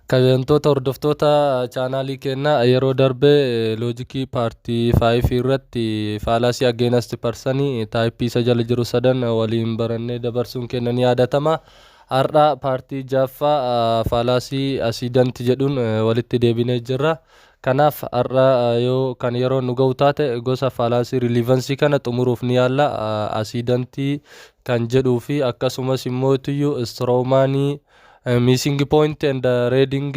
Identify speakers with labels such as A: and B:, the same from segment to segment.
A: Kabajamtoota hordoftoota chaanaalii keenyaa yeroo darbee loojikii paartii 5 irratti faalaasii against persanii taayippii isa jala jiru sadan waliin barannee dabarsuun keenya ni yaadatama. Har'a paartii jaffaa faalaasii asiidanti jedhuun walitti deebinee jirra. Kanaaf har'a yoo kan yeroo nu ga'u taate gosa faalaasii riliivansii kana xumuruuf ni yaalla. Asiidantii kan jedhuu fi akkasumas immoo tuyyuu istiroomaanii missing point and reading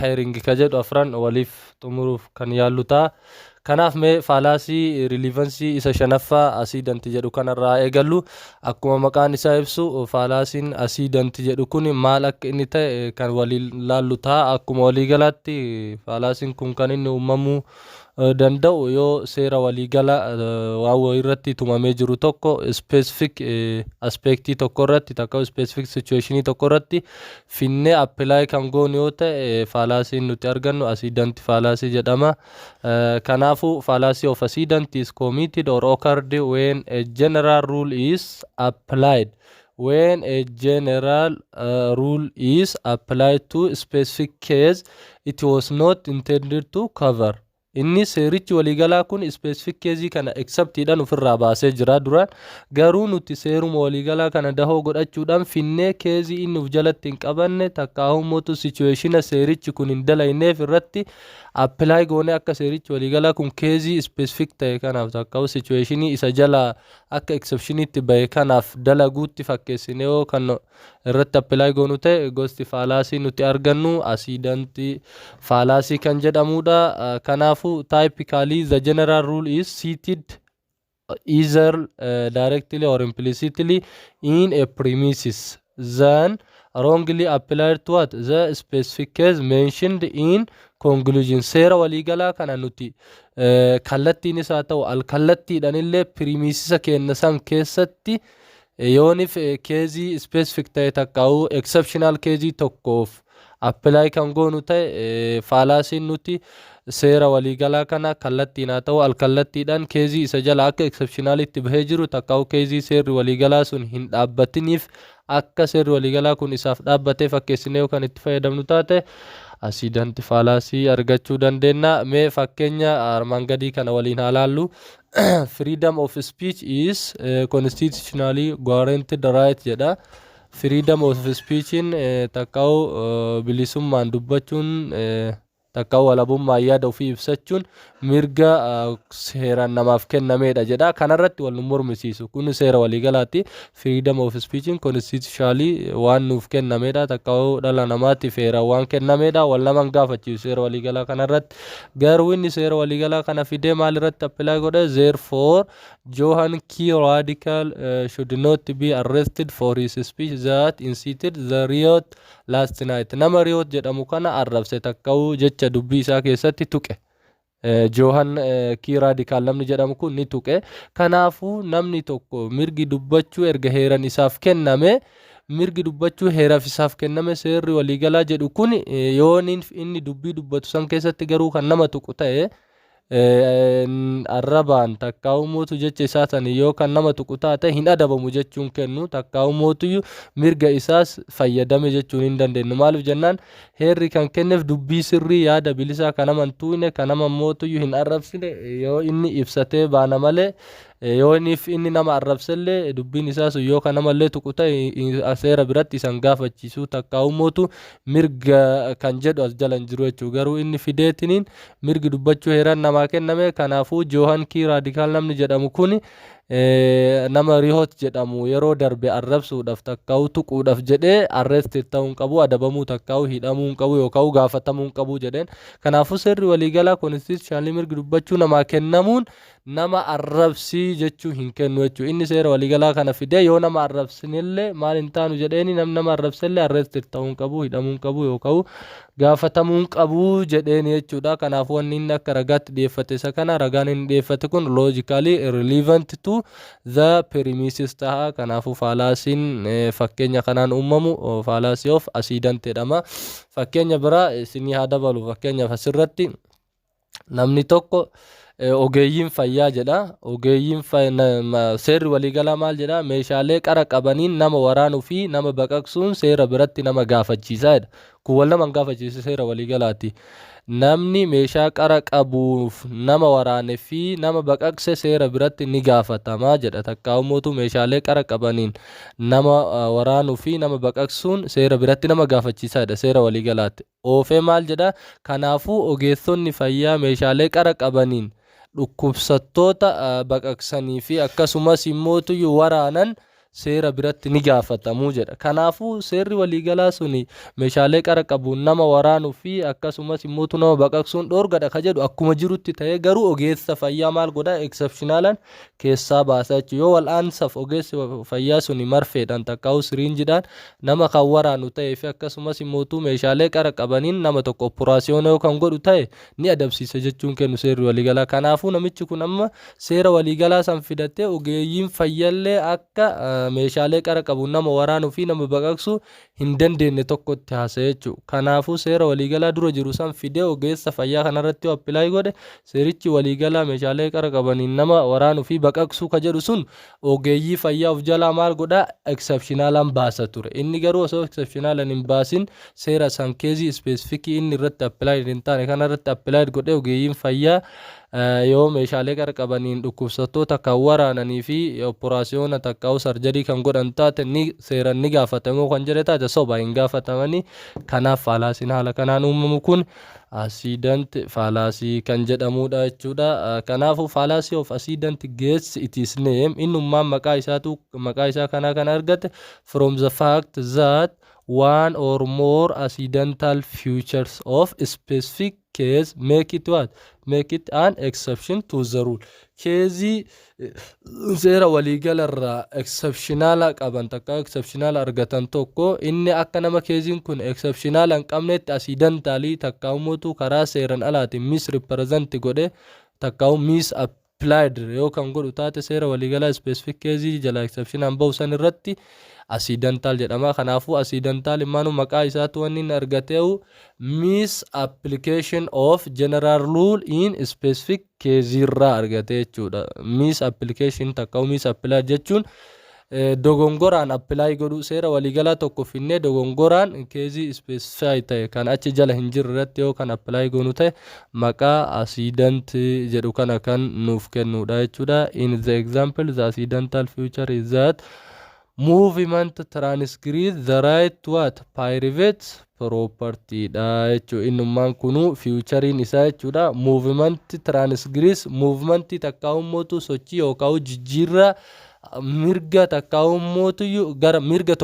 A: hearing ka jedhu afran waliif xumuruuf kan yaallu ta'a. Kanaaf mee faalaasii riliivansii isa shanaffaa asiidanti jedhu kanarraa eegallu. Akkuma maqaan isaa ibsu faalaasiin asiidanti jedhu kun maal akka inni ta'e kan waliin laallu ta'a. Akkuma waliigalaatti faalaasiin kun kan inni uumamuu danda'u yoo seera waliigala waan irratti tumamee jiru tokko specific aspektii tokko irratti takka specific situationii tokko irratti finnee apply kan goonu yoo ta'e faalaasiin nuti argannu asiidanti faalaasii jedhama. Kanaafuu fallacy of accident is committed or occurred when a general rule is applied. When a general rule is applied to a specific case, it was not intended to cover. Inni seerichi waliigalaa kun specific case kana exceptiidhaan ofirraa baasee jira duraan. Garuu nuti seeruma waliigalaa kana dahoo godhachuudhaan finnee case inni uf jalatti hin qabanne takkaahummotu situationa seerichi kun hin dalayneef irratti apply goone akka seerichi waliigalaa kun case specific ta'e kanaaf takkaahu situationii isa jala akka exceptionitti bahe kanaaf dalaguutti fakkeessine yoo kan irratti apply goonu ta'e gosti faalaasii nuti argannu asiidanti faalaasii kan jedhamudha. Kanaaf typically the general rule is seated either directly or implicitly in a premises, then wrongly applied to what the specific case mentioned in conclusion. Seera waliigalaa kana nuti kallattiin isaa ta'u alkallattiidhaan illee premises kenna san keessatti yoonif case specific ta'e takkaa'u exceptional case tokkoof apply kan goonu ta'e faalaasiin nuti seera waliigalaa kana kallattiin haa ta'u alkallattiidhaan case isa jala akka exceptionalitti bahee jiru takkaa'u case seerri waliigalaa sun hin dhaabbatiniif akka seerri waliigalaa kun isaaf dhaabbatee fakkeessinee kan itti fayyadamnu taate asiidanti faalaasii argachuu dandeenya. Mee fakkeenya armaan gadii kana waliin haa laallu. Freedom of speech is constitutionally guaranteed right jedha. Freedom of speech in takkaa'u bilisummaan dubbachuun takkaa'u walabummaa yaada ofii ibsachuun mirga seeraan namaaf kennameedha jedha. Kanarratti wal nu mormisiisu kun seera waliigalaatti. Freedom of speech in constitutionally waan nuuf kennameedha takkaa'u dhala namaatiif heera waan kennameedha wal naman gaafachiisu seera waliigalaa kanarratti. Garuu inni seera waliigalaa kana fidee maal irratti apply godhe? Therefore Johan K. Radical should not be arrested for his speech that incited the riot last night. Nama riot jedhamu kana arrabse takkaa'u jecha dubbii isaa keessatti tuqe. Johan K. Radical namni jedhamu kun ni tuqe. Kanaafuu namni tokko mirgi dubbachuu erga heeran isaaf kenname mirgi dubbachuu heeraaf isaaf kenname seerri waliigalaa jedhu kun yoon inni dubbii dubbatu san keessatti garuu kan nama tuqu ta'e arrabaan takkaa'u mootu jecha isaa san yoo kan nama tuqu taate hin adabamu jechuun kennu takkaa'u mootu mirga isaas fayyadame jechuun hin dandeenyu. Maaliif jennaan heerri kan kenneef dubbii sirrii yaada bilisaa kan nama hin tuqne kan nama mootu hin arrabsine yoo inni ibsatee baana malee yoo inni nama arrabsellee dubbiin isaas yoo kan namallee tuqu ta'e seera biratti isan gaafachiisu takkaa'u mootu mirga kan jedhu as jala hin jiru jechuu. Garuu inni fideetiniin mirgi dubbachuu heeran namaa kenname. Kanaafuu Johan K. Radical namni jedhamu kun nama rihoot jedhamu yeroo darbe arrabsuudhaaf takkaa'u tuquudhaaf jedhee arrested ta'uu hin qabu, adabamuu takkaa'u hidhamuu hin qabu yookaan gaafatamuu hin qabu jedheen. Kanaafuu seerri waliigalaa constitutionally mirgi dubbachuu namaa kennamuun nama arrabsii jechuu hin kennu jechuu. Inni seera waliigalaa kana fidee yoo nama arrabsinillee maal hin taanu jedheeni nama arrabsellee arrested ta'uu hin qabu, hidhamuu hin qabu yookaan gaafatamuu hin qabu jedheeni jechuudha. Kanaafuu wanni inni akka ragaatti dhiyeeffate isa kana ragaan inni dhiyeeffate kun logically relevant to the premises ta'a. Kanaafuu faalaasiin fakkeenya kanaan uumamu fallacy of accident jedhama. Fakkeenya biraa isinii haa dabalu. Fakkeenyaaf asirratti namni tokko ogeeyyiin fayyaa jedha. Ogeeyyiin seerri waliigalaa maal jedha? Meeshaalee qara qabaniin nama waraanuu fi nama baqaqsuun seera biratti nama gaafachiisaa jedha. kun wal nama hin gaafachiisu seera waliigalaati. Namni meeshaa qara qabuuf nama waraane fi nama baqaqse seera biratti ni gaafatamaa jedha. Takkaa'ummootu meeshaalee qara qabaniin nama waraanuu fi nama baqaqsuun seera biratti nama gaafachiisaadha seera waliigalaatti. Oofee maal jedha? Kanaafuu ogeessonni fayyaa meeshaalee qara qabaniin dhukkubsattoota baqaqsanii fi akkasumas immootu waraanan seera biratti ni gaafatamuu jedha. Kanaafuu seerri waliigalaa suni meeshaalee qara qabuun nama waraanuu fi akkasumas immootu nama baqaqsuun dhoorgadha ka jedhu akkuma jirutti ta'ee garuu ogeessa fayyaa maal godha exceptionalan keessaa baasa jechuudha. Yoo wal'aansaaf ogeessi fayyaa suni marfeedhaan takkaa'u siriinjidhaan nama kan waraanu ta'ee fi akkasumas immootu meeshaalee qara qabaniin nama tokko operaasiyoona yoo kan godhu ta'e ni adabsiisa jechuun kennu seerri waliigalaa. Kanaafuu namichi kun amma seera waliigalaa san fidatee ogeeyyiin fayyallee akka meeshaalee qara qabu nama waraanuu fi nama baqaqsu hin dandeenye tokkotti haasa'e jechuudha. Kanaafuu seera waliigalaa dura jiru san fidee ogeessa fayyaa kanarratti yoo appilaayi godhe seerichi waliigalaa meeshaalee qara qabaniin nama waraanuu fi baqaqsuu ka jedhu sun ogeeyyii fayyaa of jalaa maal godha exceptionalan baasa ture. Inni garuu osoo exceptionalan hin baasin seera san keezii ispeesifikii inni irratti appilaayi hin taane kanarratti appilaayi godhee ogeeyyiin fayyaa yoo meeshaalee qara qabaniin dhukkubsattoota kan waraananii fi operaasiyoona takkaa'u sarjarii kan godhan taate ni seeran ni gaafatamu kan jedhe taate soba hin gaafatamanii. Kanaaf faalaasiin haala kanaan uumamu kun accident faalaasii kan jedhamudha jechuudha. Kanaafuu faalaasii of accident gets its name innummaan maqaa isaa kanaa kan argate from the fact that one or more accidental features of specific case make it an exception to the rule. Keezii seera waliigalarraa exceptionala qaban takka exceptionala argatan tokko inni akka nama keeziin kun exceptionala hin qabnetti accidentalii takkaa'ummootu karaa seeran alaatiin misrepresent godhe takkaa'u misapplied yoo kan godhu taate seera waliigalaa specific keezii jala exception han ba'u san irratti accidental jedhama. Kanaafuu accidental immaanu maqaa isaatu wanni inni argateewu misapplication of general rule in specific case irraa argate jechuudha. Misapplication takkaa'u misapply jechuun dogongoraan appilaayi godhu seera waliigalaa tokko finnee dogongoraan keezii specify ta'e kan achi jala hin jirre irratti yoo kan appilaayi goonu ta'e maqaa accident jedhu kana kan nuuf kennudha jechuudha. In the example the accidental feature is that movement transgress the right to what private property dha jechuudha. Innummaan kunu futurein isaa jechuudha. Movement transgress movement takkaa'ummootu sochii yookaan jijjiirraa mirga takkaa'ummootu gara mirga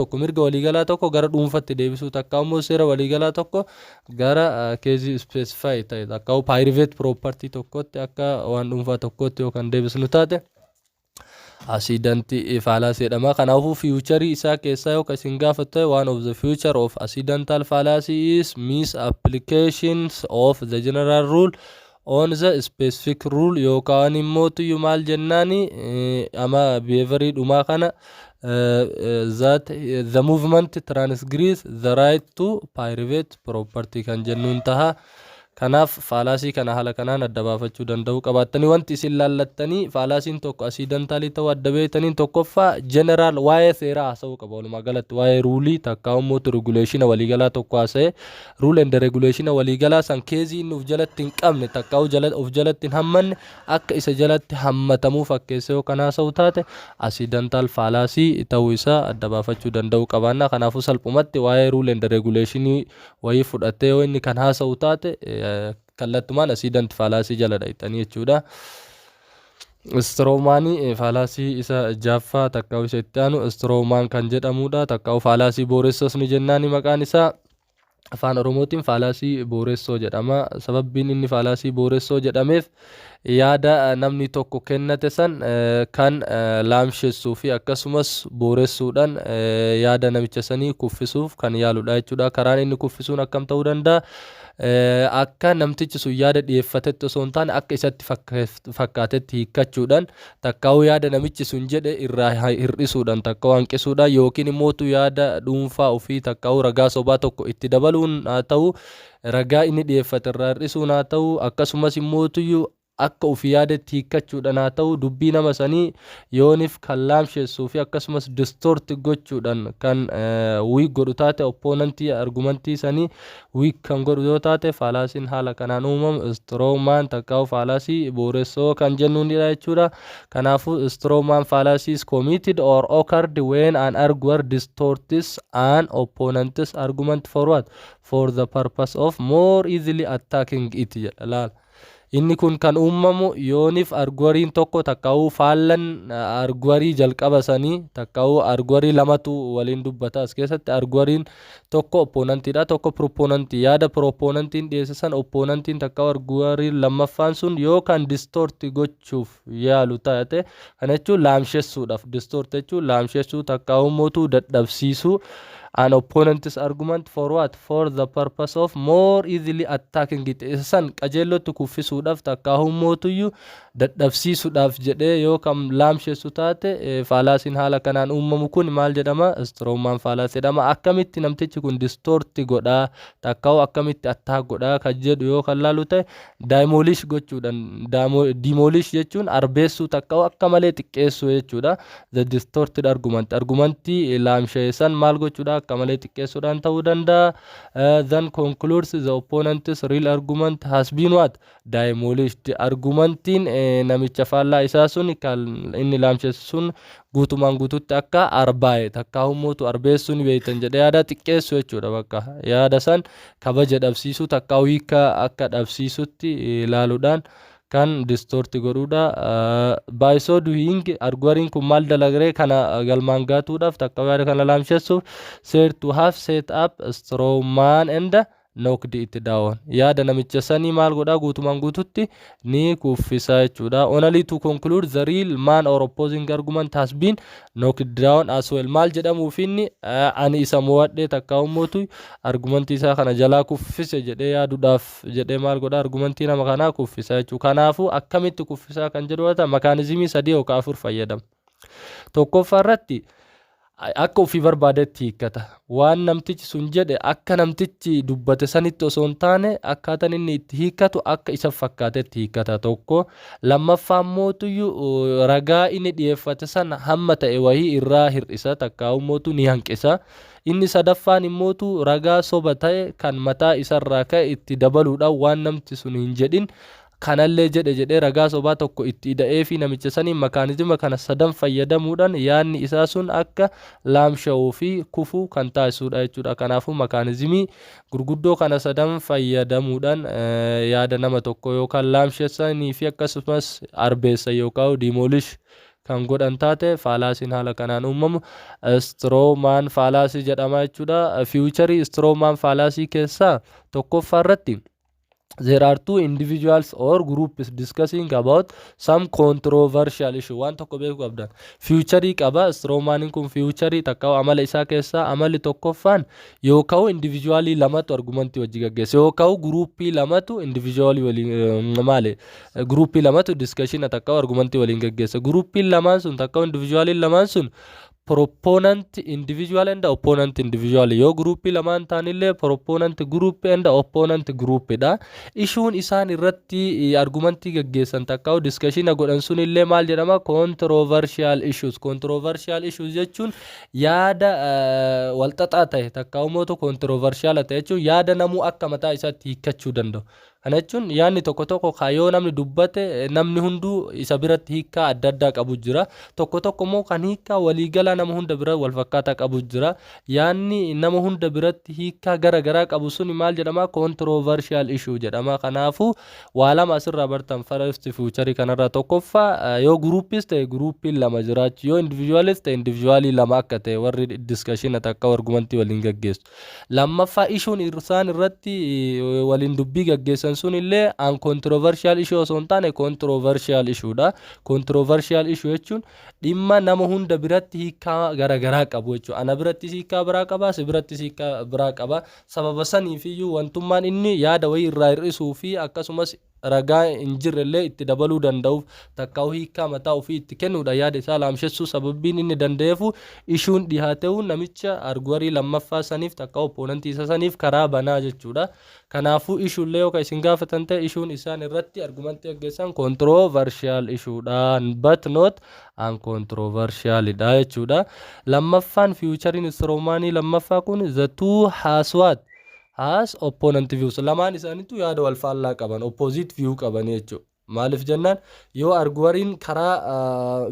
A: waliigalaa tokko gara dhuunfatti deebisuu takkaa'ummoo seera waliigalaa tokko gara keezii specify ta'e takkaa'u private property tokkotti akka waan dhuunfaa tokkotti yookaan deebisnu taate accident fallacy jedhama. Kanaafuu future isaa keessaa yoo isin gaafattu one of the future of accidental fallacy is misapplications of the general rule on the specific rule yookaan immootu maal jennaani ama behavior dhumaa kana that the movement transgress the right to private property kan jennuun taha. Kanaaf faalaasii kana haala kanaan adda baafachuu danda'u qabaattanii wanti isin laallattanii faalaasiin tokko accidentalii ta'uu adda beektaniin tokkoffaa general waa'ee seeraa haasa'uu qaba. Walumaa galatti waa'ee ruulii takkaa'ummootu regulation waliigalaa tokko haasa'e rule and regulation waliigalaa san keezii inni of jalatti hin qabne takkaa'u of jalatti hin hammanne akka isa jalatti hammatamuu fakkeesse yoo kan haasa'u taate accidental faalaasii ta'uu isaa adda baafachuu danda'u qabaanna. Kanaafuu salphumatti waa'ee rule and regulation wayii fudhattee yoo inni kan haasa'u taate kallattumaan accident fallacy jala dhayxanii jechuudha. Stroomaanii fallacy isa jaaffaa takkaa'u isa itti aanu stroomaan kan jedhamudha. Takkaa'u fallacy booressoo ni jennaani maqaan isaa. Afaan Oromootiin fallacy booressoo jedhama. Sababbiin inni fallacy booressoo jedhameef yaada namni tokko kennate san kan laamshessuu fi akkasumas booressuudhaan yaada namicha sanii kuffisuuf kan yaaludha jechuudha. Karaan inni kuffisuun akkam ta'uu danda'a? Akka namtichi sun yaada dhiyeeffatetti osoo hin taane akka isatti fakkaatetti hiikkachuudhaan takkaa'u yaada namichi sun jedhe irraa hir'isuudhaan takkaa'u hanqisuudhaan yookiin immootu yaada dhuunfaa ofii takkaa'u ragaa sobaa tokko itti dabaluun haa ta'u ragaa inni dhiyeeffate irraa hir'isuun haa ta'u akkasumas immootu akka ofii yaadetti hiikkachuudhaan haa ta'u dubbii nama sanii yoonif kan laamsheessuu fi akkasumas distoorti gochuudhaan kan wiik godhu taate oppoonantii argumentii sanii wiik kan godhu yoo taate faalaasiin haala kanaan uumamu strongman takkaa'u faalaasii booressoo kan jennuunidha jechuudha. Kanaafuu strongman fallacy is committed or occurred when an arguer distorts an opponent's argument for what? For the purpose of more easily attacking it. Inni kun kan uumamu yoonif arguariin tokko takka'uu faallan arguarii jalqaba sanii takka'uu arguarii lamatu waliin dubbata as keessatti arguariin tokko opponentidha tokko proponentii yaada proponentiin dhiyeessisan opponentiin takka'uu arguarii lammaffaan sun yookaan distort gochuuf yaalu taate kana jechuun laamsheessuudhaaf distort jechuun laamsheessuu takka'uu mootuu dadhabsiisuu an opponent's argument for what? For the purpose of more easily attacking it. Isan qajeellotti kuffisuudhaaf takka'uu mootuyyuu dadhabsiisuudhaaf jedhee yookaan laamsheessu taate faalaasiin haala kanaan uumamu kun maal jedhama? Strongman fallacy jedhama. Akkamitti namtichi kun distorti godhaa takka'uu akkamitti attack godhaa kan jedhu yoo kan laalu ta'e demolish gochuudhaan demolish jechuun arbeessuu takka'uu akka malee xiqqeessuu jechuudha. The distorted argumentii laamsheessan maal gochuudha? akka malee xiqqeessuudhaan ta'uu danda'a. Then concludes the opponent's real argument has been what? Demolished. Argumentiin namicha faallaa isaa sun kan inni laamsheessu sun guutumaan guututti akka arbaa'e takka'uu mootu arbeessuun beeytan jedhee yaada xiqqeessu jechuudha. Bakka yaada san kabaja dhabsiisuu takka'uu hiika akka dhabsiisutti ilaaluudhaan kan distorti godhuudha. By so doing arguariin kun maal dalagree kana galmaan gaatuudhaaf takka'uu yaada kana laamsheessuuf said to have set up a strongman and knocked it down. Yaada namicha sanii maal godhaa guutumaan guututti ni kuffisa jechuudha. Only to conclude the real man or opposing argument has been knocked down as well. Maal jedhamuuf inni ani isa mo'adhee takka'uu mootu argumentii isaa kana jalaa kuffise jedhee yaaduudhaaf jedhee maal godhaa argumentii nama kanaa kuffisa jechuudha. Kanaafuu akkamitti kuffisaa kan jedhu wata makaanizimii 3 yookaan 4 fayyadama. Tokkoffaa irratti akka ofii barbaadetti hiikkata. Waan namtichi sun jedhe akka namtichi dubbate sanitti osoo hin taane akkaataan inni itti hiikkatu akka isa fakkaatetti hiikkata tokko. Lammaffaan mootuyyuu ragaa inni dhiyeeffate sana hamma ta'e wahii irraa hir'isa takka'uu mootu ni hanqisa. Inni sadaffaan immootu ragaa soba ta'e kan mataa isarraa ka'e itti dabaluudhaan waan namti sun hin jedhin kanallee jedhe ragaa sobaa tokko itti hidhee fi namicha sanii makaanizima kana sadan fayyadamuudhaan yaadni isaa sun akka laamsha'uu fi kufuu kan taasisuudha jechuudha. Kanaafuu makaanizimii gurguddoo kana sadan fayyadamuudhaan yaada nama tokko yookaan laamsheessanii fi akkasumas arbeessa yookaan demolish kan godhan taate faalaasiin haala kanaan uumamu strongman fallacy jedhama jechuudha. Future strongman fallacy keessaa tokkoffaa irratti there are two individuals or groups discussing about some controversial issue. Waan tokko beeku qabdan. Future qaba strongmanin kun future takka'u amala isaa keessaa amalli tokkoffaan yookaan individually lamatu argumentii wajji gaggeessa yookaan groupii lamatu individually waliin maale groupii lamatu discussion takka'u argumentii waliin gaggeessa. Groupii lamaan sun takka'u individually lamaan sun proponent individual and opponent individual yo groupi lamaan taanillee proponent group and opponent group dha. Issuun isaan irratti argumentii gaggeessan takka'u discussion godhan sunillee maal jedhama controversial issues. Controversial issues jechuun yaada walxaxaa ta'e takka'u mootu controversial ta'e jechuun yaada namuu akka mataa isaatti hiikkachuu danda'u. Kana jechuun yaadni tokko tokko kaayoo namni dubbate namni hunduu isa biratti hiikkaa adda addaa qabu jira. Tokko tokko immoo kan hiikkaa waliigala nama hunda bira wal fakkaataa qabu jira. Yaadni nama hunda biratti hiikkaa gara garaa qabu sun maal jedhama controversial issue jedhama. Kanaafuu waa lama asirraa bartan first future kanarraa tokkoffaa yoo groupis ta'e groupiin lama jiraachu yoo individualis ta'e individually lama akka ta'e warri discussion takka argumentii waliin gaggeessu. Lammaffaa issuun isaan irratti waliin dubbii gaggeessan sun illee an controversial issue osoo hin taane controversial issue dha. Controversial issue jechuun dhimma nama hunda biratti hiikkaa garagaraa qabu jechuudha. Ana biratti hiikkaa biraa qaba, si biratti hiikkaa biraa qaba. Sababa saniif iyyuu wantummaan inni yaada wayii irraa hir'isuu fi akkasumas ragaa hin jirrellee itti dabaluu danda'uuf takkaa'u hiikaa mataa ofii itti kennuudha yaada isaa laamshessuu sababbiin inni danda'eefu ishuun dhihaate'uu namicha arguwarii lammaffaa saniif takkaa'u oppoonantii isa saniif karaa banaa jechuudha. Kanaafuu ishuullee yookaan isin gaafatan ta'e ishuun isaan irratti argumentii gaggeessan controversial ishuudhaan but not uncontroversialidha jechuudha. Lammaffaan fiichariin Stroomaanii lammaffaa kun the two has what as opponent views lamaan isaaniitu yaada wal faallaa qaban opposite view qaban jechuudha. Maaliif jennaan yoo arguwariin karaa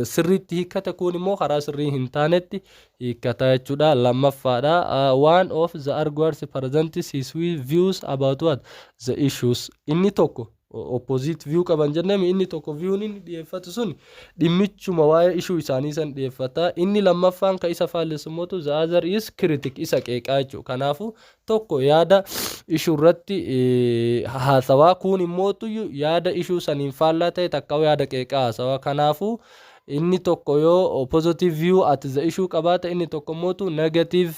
A: sirriitti hiikkate kun immoo karaa sirrii hin taanetti hiikkata jechuudha. Lammaffaadha one of the arguers presents his views about what the issues inni tokko opposite view qaban jennaan inni tokko viewin inni dhiyeeffatu sun dhimmichuma waa'ee issue isaanii san dhiyeeffata. Inni lammaffaan ka isa faallessumotu the other is critic isa qeeqaa jechuudha. Kanaafuu tokko yaada issue irratti haasawaa kun immootu yaada issue saniin faallaa ta'e takkaa'u yaada qeeqaa haasawaa. Kanaafuu inni tokko yoo positive view at the issue qabaata inni tokko mootu negative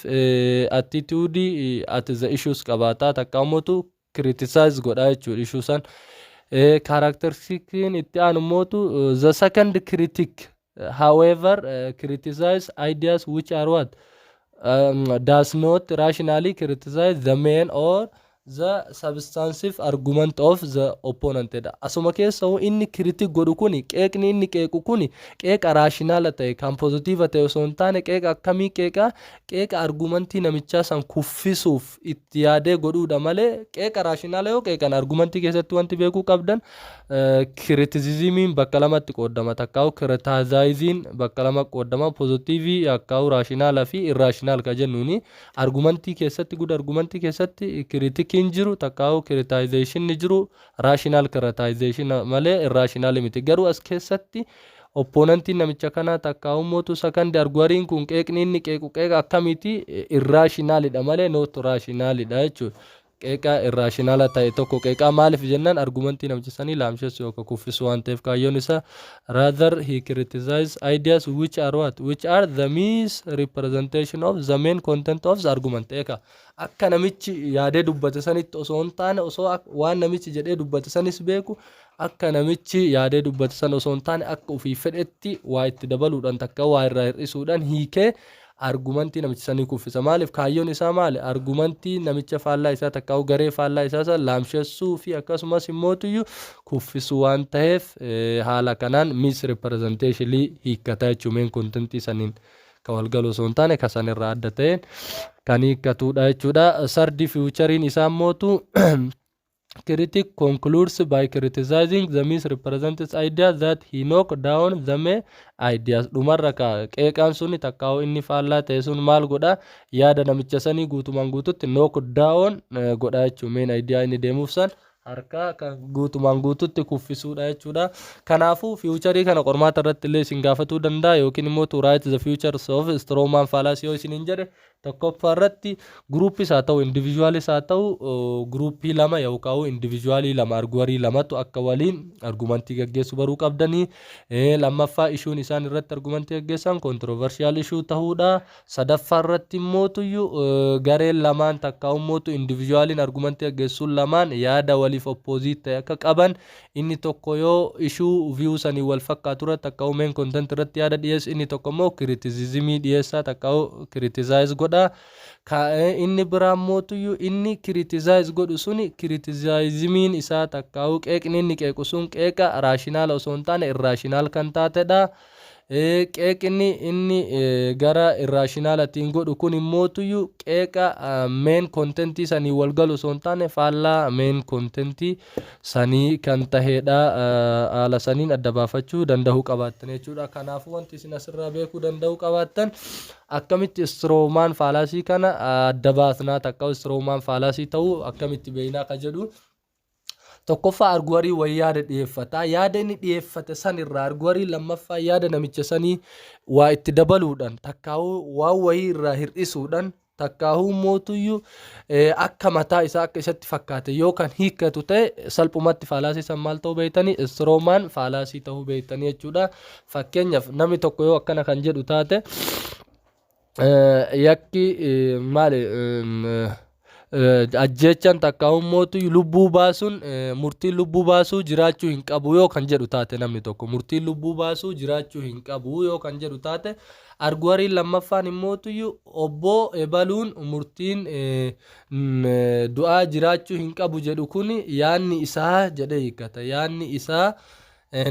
A: attitude at the issues qabaata takkaa'u mootu criticize godha jechuudha issue san. Characteristics itti aanu mootu the second critic however criticize ideas which are what does not rationally criticize the main or the substantive argument of the opponent. Asuma keessaa inni critic godhu kuni qeeqni inni qeequ kuni qeeqa raashinaala ta'e kan positive ta'e osoo hin taane qeeqa akkamii qeeqa argumentii namichaa san kuffisuuf itti yaadee godhuudha malee qeeqa raashinaala yoo qeeqan argumentii keessatti wanti beekuu qabdan criticismiin bakka lamatti qoodama takkaa'u criticizing bakka lama qoodama positive akkaa'u raashinaala fi irraashinaal ka jennuuni argumentii keessatti good argumentii keessatti critic jiru takkaa'u criticization ni jiru rational criticization malee irrational miti garuu as keessatti opponentiin namicha kana takkaa'u mootu second arguwariin kun qeeqni inni qeequ qeeqa akkamiiti irrationalidha malee not rationalidha jechuudha. Qeeqa irrational ta'e tokko qeeqa maaliif jennaan argumentii namicha sanii laamsheessu yookaan kuffisu waan ta'eef kaayyoon isaa rather he criticizes ideas which are what which are the misrepresentation of the main content of the argument. Akka namichi yaadee dubbate sanitti osoo hin taane osoo waan namichi jedhee dubbate sanis beeku akka namichi yaadee dubbate san osoo hin taane akka ofii fedhetti waa itti dabaluudhaan takka waa irraa hir'isuudhaan hiikee argumentii namicha sanii kuffisa. Maaliif kaayyoon isaa maali? Argumentii namicha faallaa isaa takkaa'u garee faallaa isaa san laamshessuu fi akkasumas immootuyyuu kuffisu waan ta'eef haala kanaan misrepresentation hiikkata jechuun main contentii saniin ka walgalu osoo hin taane kasan irraa adda ta'een kan hiikkatudha jechuudha. Sardi fiichariin isaa immootu critic concludes by criticizing the misrepresented idea that he knocked down the main ideas. Dhumarra qeeqaan suni takkaa'u inni faallaa ta'e sun maal godha yaada namicha sanii guutumaan guututti knock down godha jechuun main idea inni deemuuf san harka kan guutumaan guututti kuffisuudha jechuudha. Kanaafuu fiicharii kana qormaata irratti illee isin gaafatuu danda'a yookiin immoo to write the futures of Strowman fallacy yoo isin hin jedhe tokkoffaa irratti gruupis haa ta'u individualis haa ta'u gruupii lama yookaan individualii lama arguwarii lamatu akka waliin argumentii gaggeessu baruu qabdanii. Lammaffaa ishuun isaan irratti argumentii gaggeessan controversial issue ta'uudha. Sadaffaa irratti immootuyyuu gareen lamaan takka immootu individualiin argumentii gaggeessuun lamaan yaada waliif opposite ta'e akka qaban inni tokko yoo issue view sanii wal fakkaatu irratti akka main content irratti yaada dhiyeessu inni tokko immoo criticismii dhiyeessaa takka criticize godha. Inni biraa mootuyyuu inni criticize godhu suni criticizimiin isaa takkaa'u qeeqni inni qeequ sun qeeqa raashinaala osoo hin taane irraashinaal kan taatedha. Qeeqni inni gara irraashinaalatiin godhu kun immootuyyuu qeeqa main contentii sanii walgalu osoo hin taane faallaa main contentii sanii kan tahedha. Haala saniin adda baafachuu danda'uu qabaattan jechuudha. Kanaafuu wanti isin asirraa beekuu danda'uu qabaattan akkamitti Strowman fallacy kana adda baasnaa takka Strowman fallacy ta'uu akkamitti beeknaa ka jedhu tokkoffaa arguwarii wayii yaada dhiyeeffata. Yaada inni dhiyeeffate san irraa arguwarii lammaffaa yaada namicha sanii waa itti dabaluudhaan takkaa'uu waan wayii irraa hir'isuudhaan takkaa'uu mootuyyuu akka mataa isaa akka isatti fakkaate yoo kan hiikkatu ta'e salphumatti fallacy san maal ta'uu beektanii Strowman fallacy ta'uu beektanii jechuudha. Fakkeenyaaf namni tokko yoo akkana kan jedhu taate yakki maali ajjechaan takka ummootu lubbuu baasuun murtiin lubbuu baasuu jiraachuu hin qabu yoo kan jedhu taate namni tokko murtiin lubbuu baasuu jiraachuu hin qabu yoo kan jedhu taate arguwariin lammaffaan immootu obbo ebaluun murtiin du'aa jiraachuu hin qabu jedhu kun yaanni isaa jedhee hiikkata yaanni isaa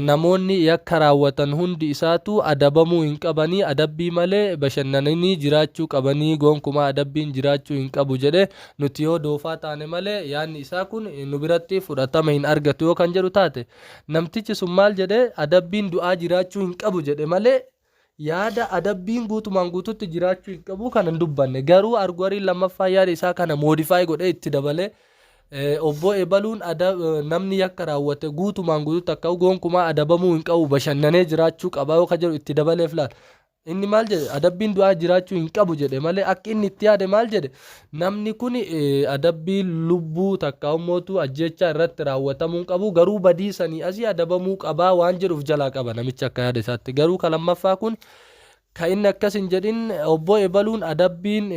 A: namoonni yakka raawwatan hundi isaatu adabamuu hin qabanii adabbii malee bashannananii jiraachuu qabanii gonkumaa adabbiin jiraachuu hin qabu jedhe nuti yoo doofaa taane malee yaanni isaa kun nu biratti fudhatama hin argatu yoo kan jedhu taate namtichi sun maal jedhe adabbiin du'aa jiraachuu hin qabu jedhe malee yaada adabbiin guutumaan guututti jiraachuu hin qabu kana hin dubbanne garuu arguwariin lammaffaa yaada isaa kana moodifaayi godhe itti dabale obbo ebaluun namni yakka raawwate guutumaan guututti akka gonkumaa adabamuu hin qabu bashannanee jiraachuu qaba yoo ka jedhu itti dabaleef laal inni maal jedhe adabbiin du'aa jiraachuu hin qabu jedhe malee akka inni itti yaade maal jedhe namni kun adabbii lubbuu takka ummootu ajjecha irratti raawwatamuu qabu garuu badiisanii asii adabamuu qabaa waan jedhuuf jalaa qaba namicha akka yaada isaatti garuu ka lammaffaa kun ka inni akkas hin jedhin obbo ebaluun adabbiin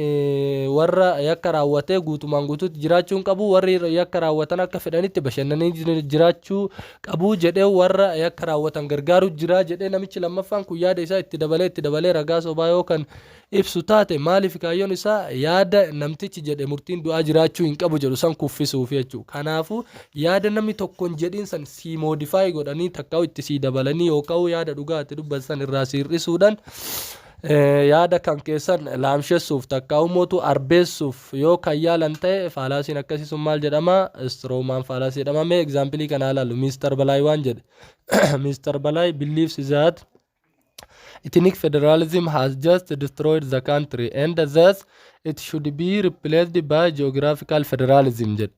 A: warra yakka raawwatee guutumaan guututti jiraachuu hin qabu warri yakka raawwatan akka fedhanitti bashannanii jiraachuu qabu jedhee warra yakka raawwatan gargaaru jira jedhee namichi lammaffaan kun yaada isaa itti dabalee ragaa sobaa yoo kan ibsu taate maaliif kaayyoon isaa yaada namtichi jedhe murtiin du'aa jiraachuu hin qabu jedhu san kuffisuuf jechuudha kanaafuu yaada namni tokkoon jedhin san sii moodifaayi godhanii takkaa'u itti sii dabalanii yookaan yaada dhugaatti dubbatan irraa siirrisuudhaan yaada kan keessan laamsheessuuf takka ummootu arbeessuuf yoo kan yaalan ta'e faalaasiin akkasii sun maal jedhama stroomaan faalaasii jedhama mee egzaampilii kanaa ilaallu Mr. Balaayi waan jedhe Mr. Balaayi believes that ethnic federalism has just destroyed the country and thus it should be replaced by geographical federalism jedhe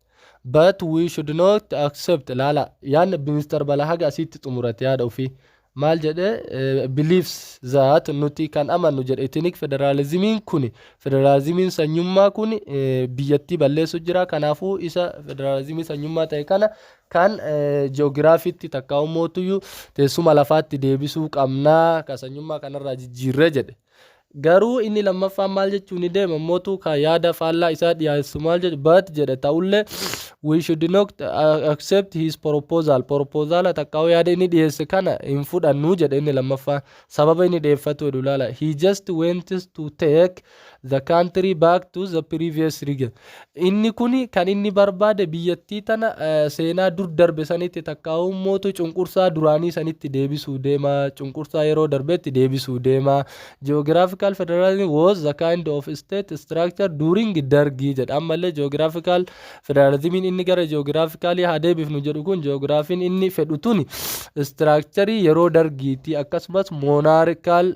A: but we should not accept laala yaan Mr. Balaayi haga asitti xumurate yaada ofii maal jedhe beliefs that nuti kan amannu jedhe ethnic federalismiin kun federalizimiin sanyummaa kun biyyattii balleessu jira kanaafuu isa federalizimii sanyummaa ta'e kana kan geograafiitti takka ummootu teessuma lafaatti deebisuu qabnaa ka sanyummaa kanarraa jijjiirree jedhe garuu inni lammaffaan maal jechuun ni deema mootu ka yaada faallaa isaa dhiyeessu maal jedhu but jedhe ta'ullee we should not accept his proposal takkaa'u yaada inni dhiyeesse kana hin fudhannu jedhe inni lammaffaan sababa inni dhiyeeffatu jedhu laala he just wants to take the country back to the previous region inni kuni kan inni barbaade biyyattii tana seenaa dur darbe sanitti takkaa'u mootu cunqursaa duraanii sanitti deebisuu deema cunqursaa yeroo darbeetti deebisuu deema geographical federalism was the kind of state structure during dargii jedha ammallee geographical federalism inni gara geographically haa deebifnu jedhu kun geographiin inni fedhu tuni structure yeroo dargiiti akkasumas monarchical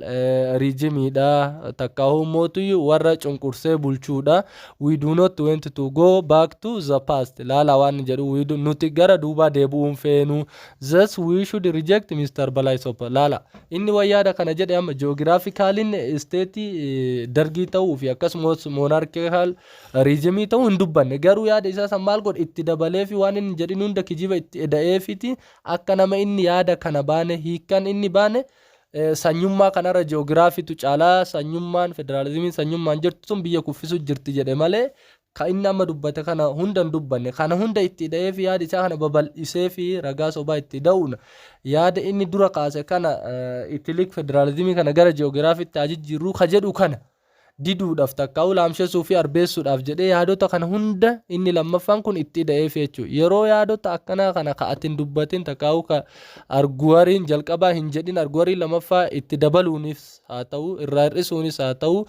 A: regime dha takkaa'u mootu warra cunqursee bulchuudha we do not want to go back to the past laala waan jedhu nuti gara duubaa deebi'uun feenu thus we should reject Mr. Balaayi Sopa laala inni wayyaada kana jedhe amma geographicalin state dargii ta'uu fi akkasumas monarchical regime ta'uu hin dubbanne garuu yaada isaa san maal godhe itti dabalee fi waan inni jedhin hunda kijiba itti da'eefiti akka nama inni yaada kana baane hiikan inni baane sanyummaa kanarra geograafiitu caalaa sanyummaan federalizimiin sanyummaan jirtu sun biyya kuffisu jirti jedhe malee ka inni amma dubbate kana hunda hin dubbanne kana hunda itti da'ee fi yaada isaa kana babal'isee fi ragaa sobaa itti da'uun yaada inni dura kaase kana ethnic federalizimii kana gara geograafiitti haa jijjiirruu ka jedhu kana diduudhaaf takkaa'u laamsheessuu fi arbeessuudhaaf jedhee yaadota kana hunda inni lammaffaan kun itti da'eef jechuudha yeroo yaadota akkanaa kana ka'atiin dubbatiin takkaa'u ka arguwariin jalqabaa hin jedhin arguwariin lammaffaa itti dabaluunis haa ta'u irraa hir'isuunis haa ta'u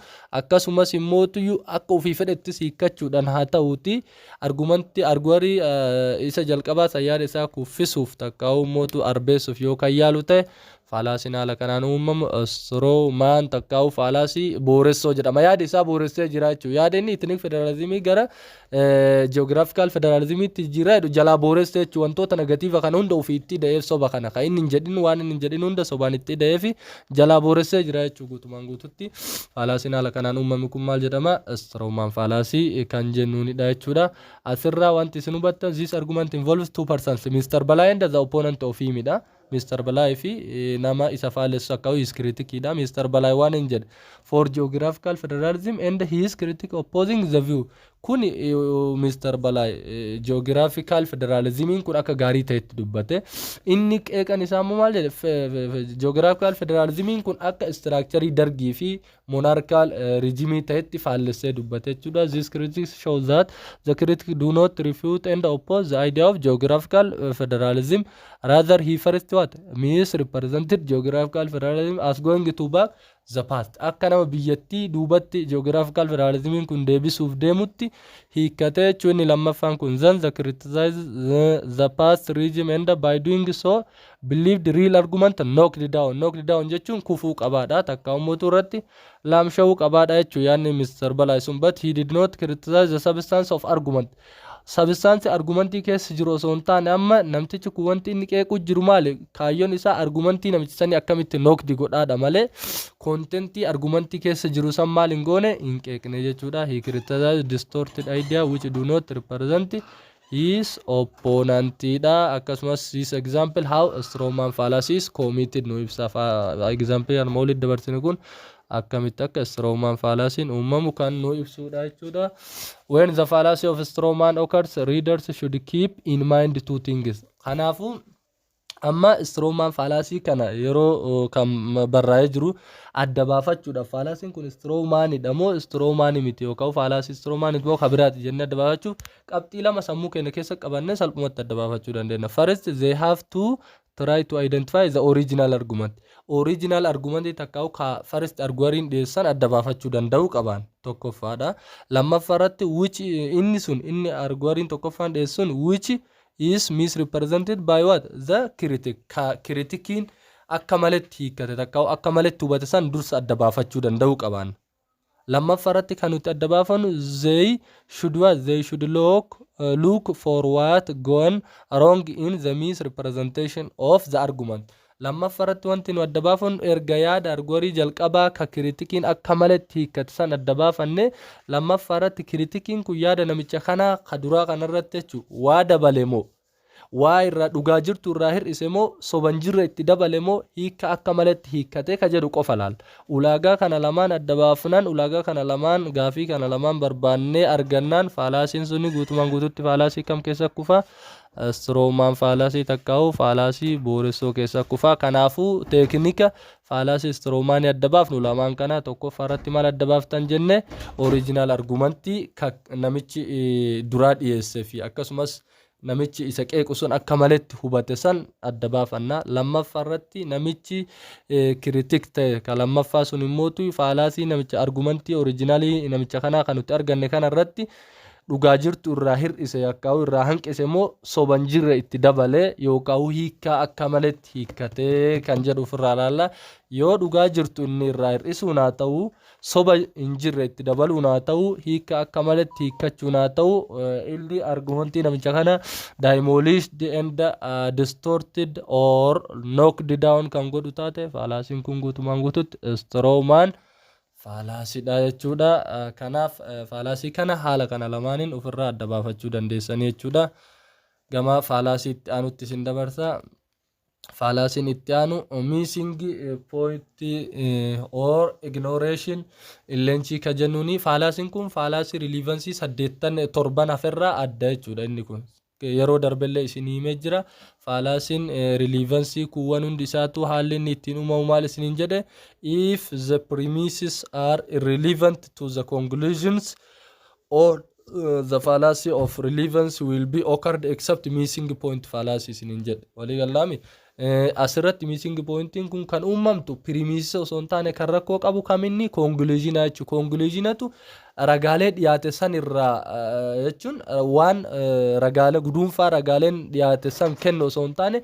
A: akkasumas immootu akka ofii fedhettis hiikkachuudhaan haa ta'uuti argumanti arguwarii isa jalqabaa sayyaada isaa kuffisuuf takkaa'u immootu arbeessuuf yookaan yaalu ta'e faalaasiin haala kanaan uumamu siroo maan takkaa'u faalaasii booressoo jedhama yaada isaa booressee jira jechuudha yaada inni ethnic federalizimii gara geographical federalizimiitti jira jedhu jalaa booressee jechuudha wantoota negatiiva kana hunda ofii itti da'eef soba kana kan inni hin jedhin waan inni hin jedhin hunda sobaan itti da'eef jalaa booressee jira jechuudha guutumaan guututti faalaasiin haala kanaan uumame kun maal jedhama siroo maan faalaasii kan jennuunidha jechuudha asirraa wanti isin hubattan this argument involves two persons Mr. Balaayi and the opponent of him dha Mr. Balaayi fi nama isa faalessu akka his critic dha Mr. Balaayi waan hin jedhe for geographical federalism and his critic opposing the view kun Mr. Balay geographical federalism kun akka gaarii ta'etti dubbate inni qeeqan isaa maal jedhe geographical federalism kun akka structure dargii fi monarchical regime ta'etti faallessee dubbate jechuudha. This critics shows that the critics do not refute and oppose the idea of geographical federalism. Rather, he first what misrepresented geographical federalism as going to back the past. Akka nama biyyattii duubatti geographical federalism kun deebisuuf deemutti hiikkatee jechuun lammaffaan kun then the criticize the past regime and by doing so believed real argument knocked down jechuun kufuu qabaadha takka ummatu irratti laamsha'uu qabaadha jechuun yaanni Mr. Balay sun but he did not criticize the substance of argument. Substance argumentii keessa jiru osoo hin taane amma namtichi kun wanti inni qeequ jiru maali kaayyoon isaa argumentii namichi sanii akkamitti knocked godhaadha malee contentii argumentii keessa jiru san maal hin goone hin qeeqne jechuudha. He criticized distorted idea which do not represent his opponent dha. Akkasumas this example how Strowman fallacy is committed nu ibsa example yan maulid dabarsine kun akkamitti akka Strowman fallacy uumamu kan nu ibsuudha jechuudha. When the fallacy of Strowman occurs, readers should keep in mind two things. Kanaafu amma Strowman fallacy kana yeroo kam barraa'ee jiru adda baafachuudha. Fallacy kun Strowman idhamoo Strowman miti yookaan fallacy Strowman idhamoo kabiraati jennee adda baafachuuf qabxii lama sammuu keenya keessa qabannee salphumatti adda baafachuu dandeenya. First, they have to try to identify the original argument. Original argument takkaa'u ka first arguariin dhiyeessan adda baafachuu danda'u qaban tokkoffaadha. Lammaffaarratti which inni sun inni arguariin tokkoffaan dhiyeessun which is misrepresented by what the critic critikiin akka maletti hiikkate takkaa'u akka maletti hubate san dursa adda baafachuu danda'u qaban. Lammaffaarratti kan nuti adda baafannu they should look for what gone wrong in the misrepresentation of the argument. Lammaffaarratti wanti nu adda baafannu erga yaada arguarii jalqabaa ka kritikiin akka maletti hiikkate san adda baafanne lammaffaarratti kritikiin kun yaada namicha kana ka duraa kanarratti jechuudha waa dabale moo waa irraa dhugaa jirtu irraa hir'ise moo soban jirre itti dabale moo hiikka akka maletti hiikkate ka jedhu qofa laal. Ulaagaa kana lamaan adda baafnaan ulaagaa kana lamaan gaafii kana lamaan barbaannee argannaan faalaasiin suni guutumaan guututti faalaasii kam keessa kufa Strowman faalaasii takkaa'u faalaasii booressoo keessa kufa. Kanaafuu teeknika faalaasii Strowman adda baafnu lamaan kana tokkoffaarratti maal adda baaftan jenne original argumentii namichi duraa dhiyeesse fi akkasumas namichi isa qeequ sun akka maletti hubate san adda baafanna. Lammaffaarratti namichi kritik ta'e ka lammaffaa sun immootu faalaasii namicha argumentii originalii namicha kanaa kan nuti arganne kanarratti dhugaa jirtu irraa hir'ise yakkaa'u irraa hanqise moo soban jirre itti dabale yookaan hiikkaa akka maletti hiikkatee kan jedhu ofirraa ilaalla. Yoo dhugaa jirtu inni irraa hir'isuun haa ta'u soba hin jirre itti dabaluun haa ta'u hiikkaa akka maletti hiikkachuun haa ta'u illi argumentii namicha kana demolished and distorted or knocked down kan godhu taate faalaasiin kun guutumaan guututti Strowman faalaasiidha jechuudha. Kanaaf faalaasii kana haala kana lamaaniin ofirraa adda baafachuu dandeessanii jechuudha. Gama faalaasiitti aanutti isin dabarsa. Faalaasiin itti aanu missing point or ignoration illeenchii ka jennuuni. Faalaasiin kun faalaasii relevancy 87 haferraa adda jechuudha inni kun. Yeroo darbellee isin himee jira. Faalaasiin relevancy kuuwwan hundi isaatu haalli inni ittiin uumamu maal isiniin jedhe if the premises are irrelevant to the conclusions or the fallacy of relevance will be occurred except missing point fallacy isiniin jedhe walii gallaami. Asirratti missing pointiin kun kan uumamtu premises osoo hin taane kan rakkoo qabu kaminni conclusionaa jechuudha. Conclusionatu ragaalee dhiyaate san irraa jechuun waan ragaalee guduunfaa ragaaleen dhiyaate san kennu osoo hin taane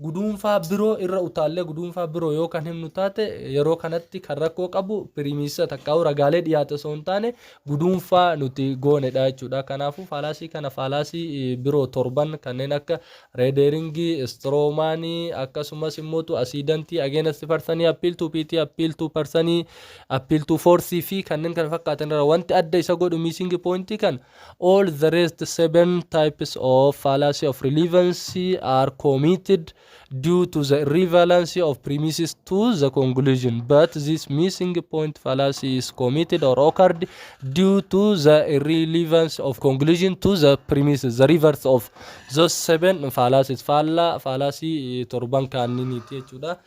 A: guduunfaa biroo irra utaallee guduunfaa biroo yoo kan himnu taate yeroo kanatti kan rakkoo qabu premises takkaa'u ragaalee dhiyaate osoo hin taane guduunfaa nuti goonedha jechuudha. Kanaafuu faalaasii kana faalaasii biroo torban kanneen akka reederingii Strowmanii akkasumas immootu asiidantii against persanii appeal to pt appeal to persanii appeal to force fi kanneen kana fakkaatan irra wanti adda isa godhu missing point kan all the rest 7 types of fallacy of relevancy are committed due to the irrelevancy of premises to the conclusion, but this missing point fallacy is committed or occurred due to the irrelevance of conclusion to the premises. The reverse of those 7 fallacies. Fallacy torban kaaniniiti jechuudha.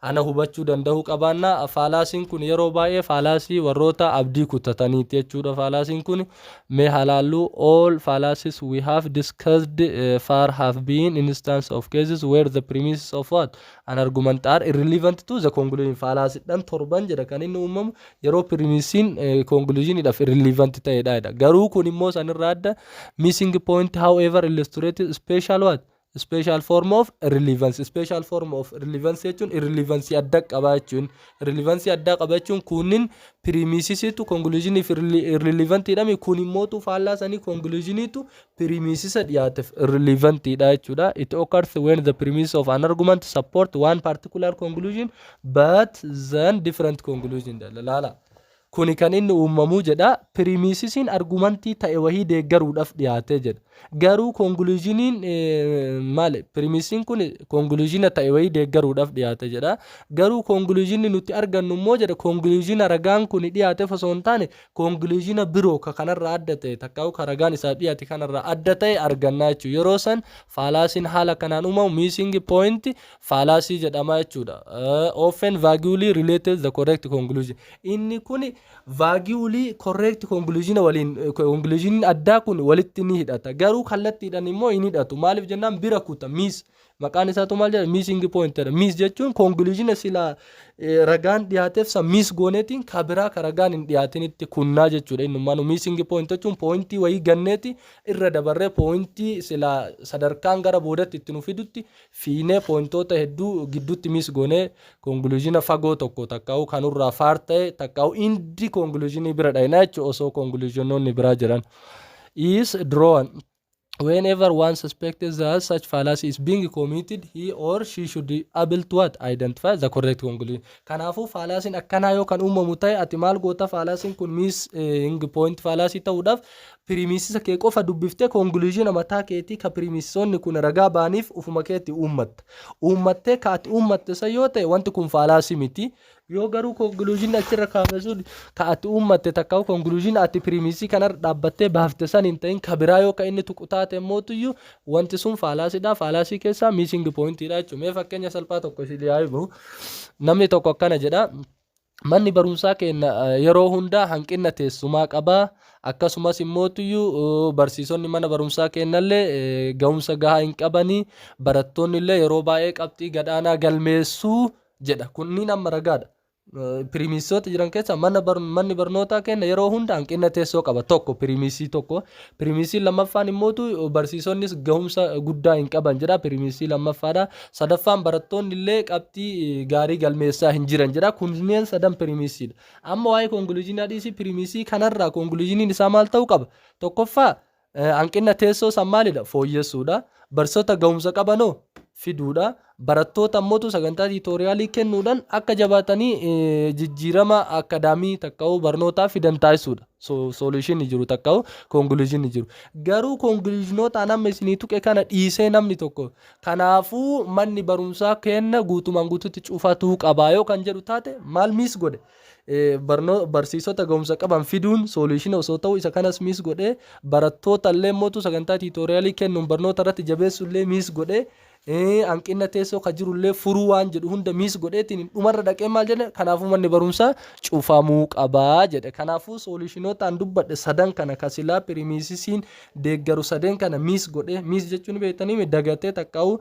A: Ana hubachuu danda'uu qabaanna. Faalaasiin kun yeroo baay'ee faalaasii warroota abdii kutataniiti jechuudha. Faalaasiin kun mee halaallu all fallacies we have discussed far have been instance of cases where the premises of what an argument are irrelevant to the conclusion. Faalaasiidhaan torban jedha kan inni uumamu yeroo premisiin conclusioniidhaaf irrelevant ta'edha. Garuu kun immoo sanirraa adda missing point however illustrated special what special form of relevance. Special form of relevance jechuun irrelevancy adda qaba jechuun. Irrelevancy adda qaba jechuun kunin premises to conclusion if irrelevant jedhame kun immoo tu fallaasanii conclusion to premises dhiyaateef irrelevant dha jechuudha. It occurs when the premise of an argument support one particular conclusion but then different conclusion. Laala kuni kan inni uumamu jedha premisiin argumentii ta'e wahii deeggaruudhaaf dhiyaate jedha. Garuu conclusioniin maal premisiin kun conclusiona ta'e wahii deeggaruudhaaf dhiyaate jedha. Garuu conclusionni nuti argannu immoo jedha conclusiona ragaan kun dhiyaate osoo hin taane conclusiona biroo kanarraa adda ta'e takkaa'u ragaan isaa dhiyaate kanarraa adda ta'e argannaa jechuudha. Yeroo san fallaasiin haala kanaan uumamu missing point fallacy jedhama jechuudha. Often vaguely related the correct conclusion. Inni kun vaguely correct conclusion waliin conclusion addaa kun walitti ni hidhata. Garuu kallattiidhaan immoo hin hidhatu. Maaliif jennaan bira kuta miss maqaan isaatu maal jedha missing point jedha. Miss jechuun conclusion sila ragaan dhiyaateef sa miss gooneetiin kabiraa ragaan hin dhiyaatinitti kunnaa jechuudha. Innummaan missing point jechuun pointii wayii ganneeti irra dabarree pointii sila sadarkaan gara boodatti itti nu fidutti fiinee pointoota hedduu gidduutti miss goonee conclusion fagoo tokko takkaa'u kanurraa faar ta'e takkaa'u indi conclusion bira dhayinaa jechuudha osoo conclusiononni biraa jiran. Is drawn whenever one suspects that such fallacy is being committed, he or she should be able to what identify the correct conclusion. Kanaafuu fallaasiin akkanaa yoo kan uumamu ta'e ati maal goota fallaasiin kun missing point fallacy ta'uudhaaf premises kee qofa dubbiftee conclusion mataa keetii ka premisonni kun ragaa baaniif ufuma keetti uummattee ka ati uummatte sa yoo ta'e wanti kun fallacy miti. Yoo garuu conclusion achirra kaafesuun ka ati uummatte takkaa'u conclusion ati premisii kanarra dhaabbattee baafte san hin ta'in kabiraa yoo ka inni tuqu taate mootuyyuu wanti sun fallacyidha. Fallacy keessaa missing pointidha jechuudha. Mee fakkeenya salphaa tokko isin yaa'imu namni tokko akkana jedha. Manni barumsaa keenya yeroo hundaa hanqina teessumaa qaba. Akkasumas immootuyyuu barsiisonni mana barumsaa keenyallee ga'umsa gahaa hin qabanii. Barattoonni illee yeroo baay'ee qabxii gadaanaa galmeessuu jedha. Kunniin amma ragaadha. Premisoota jiran keessa manni barnootaa keenya yeroo hunda hanqina teessoo qaba tokko premisii tokko. Premisii lammaffaan immootu barsiisonnis ga'umsa guddaa hin qaban jedha. Premisii lammaffaadha. Sadaffaan barattoonni illee qabxii gaarii galmeessaa hin jiran jedha. Kunneen sadan premisiidha. Amma waa'ee conclusionaa dhiisii premisii kanarraa conclusioniin isaa maal ta'uu qaba? Tokkoffaa hanqina teessoo san maalidha? Fooyyessuudha. Barsiisota ga'umsa qabanoo fiduudha. Barattoota ammootu sagantaa tiitoriyaalii kennuudhaan akka jabaatanii jijjiirama akadaamii takka'uu barnootaa fidan taasisuudha. Solution jiru takka'uu conclusion jiru. Garuu conclusionoota nama isinii tuqe kana dhiisee namni tokko kanaafuu manni barumsaa kenna guutumaan guututti cufatuu qabaa yoo kan jedhu taate maal miis godhe? Barsiisota ga'umsa qaban fiduun solution osoo ta'u isa kanas miis godhe. Barattoota illee mootu sagantaa tiitoriyaalii kennuun barnoota irratti jabeessu illee miis godhe. Hanqina teessoo ka jirullee furuu waan jedhu hunda miis godheetiin dhumarra dhaqee maal jedhe? Kanaafuu manni barumsaa cufamuu qabaa jedhe. Kanaafuu solutionootaan dubbadhe sadan kana kasilaa premisisiin deeggaru sadan kana miis godhe. Miis jechuun beektanii dagatee takka'uu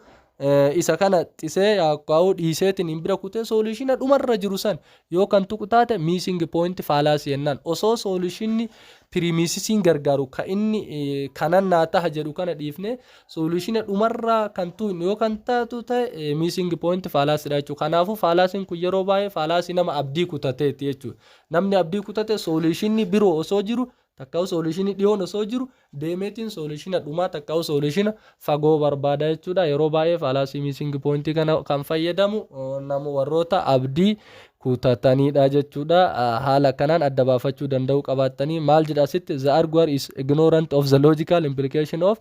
A: isa kana xisee yaaqaa'uu dhiiseetiin hin bira kutee solutiona dhumarra jiru san yoo kan tuqu taate missing point fallacy jennaan. Osoo solutionni premisisiin gargaaru ka inni kanan naa taha jedhu kana dhiifne solutiona dhumarraa kan tu'in yoo kan taatu ta'e missing point fallacyidha jechuudha. Kanaafuu fallacy'n kun yeroo baay'ee fallacy nama abdii kutateeti jechuudha. Namni abdii kutate solutionni biroo osoo jiru takka'u solution dhiyoon osoo jiru deemeetiin solution dhumaa takka'u solution fagoo barbaada jechuudha. Yeroo baay'ee fallacy missing point kana kan fayyadamu nama warroota abdii kutatanidha jechuudha. Haala kanaan adda baafachuu danda'u qabaatanii maal jedha asitti the arguer is ignorant of the logical implication of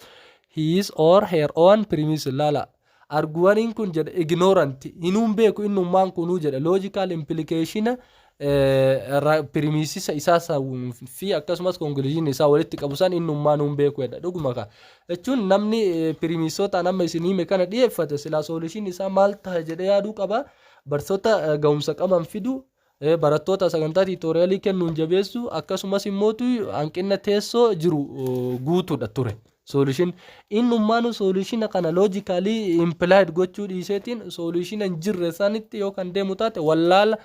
A: his or her own premise. Laala arguwariin kun jedha ignorant hinuun beeku innummaan kunuu jedha logical implication pirimisisa isaa fi akkasumas conclusion isaa walitti qabu san innummaan hin beeku jedha dhuguma ka jechuun namni pirimisoota nama isin hime kana dhiyeeffate silaa solution isaa maal ta'a jedhee yaaduu qaba barsoota ga'umsa qaban fidu barattoota sagantaa tiitoriyaalii kennuun jabeessu akkasumas immootu hanqina teessoo jiru guutuudha ture solution innummaanu solution kana logically implied gochuu dhiiseetiin solution hin jirre sanitti yoo kan deemu taate wallaala